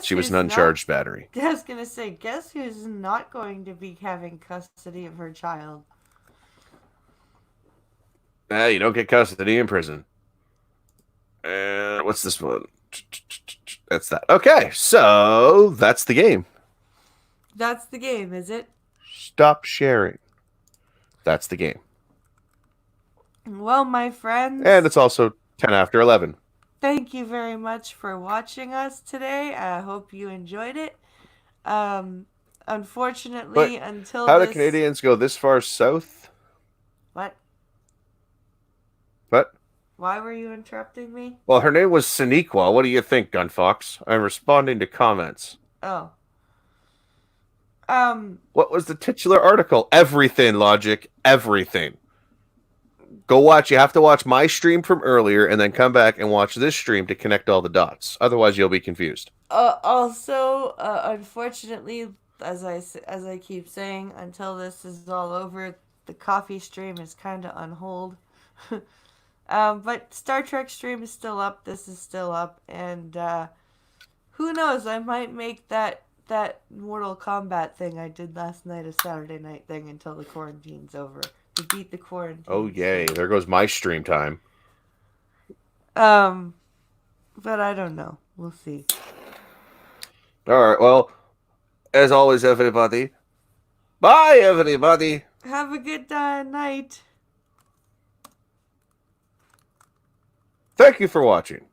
She was an uncharged battery. I was going to say, guess who's not going to be having custody of her child? You don't get custody in prison. What's this one? That's that. Okay, so that's the game. That's the game, is it? Stop sharing. That's the game. Well, my friends. And it's also 10 after 11. Thank you very much for watching us today. I hope you enjoyed it. Unfortunately, until how do Canadians go this far south? What? What? Why were you interrupting me? Well, her name was Sonequa. What do you think, Gunfox? I'm responding to comments. Oh. What was the titular article? Everything, Logic. Everything. Go watch. You have to watch my stream from earlier and then come back and watch this stream to connect all the dots. Otherwise, you'll be confused. Also, unfortunately, as I keep saying, until this is all over, the coffee stream is kind of on hold. But Star Trek stream is still up. This is still up, and who knows? I might make that Mortal Kombat thing I did last night a Saturday night thing until the quarantine's over. To beat the quarantine. Oh yay! There goes my stream time. But I don't know. We'll see. All right. Well, as always, everybody. Bye, everybody. Have a good night. Thank you for watching.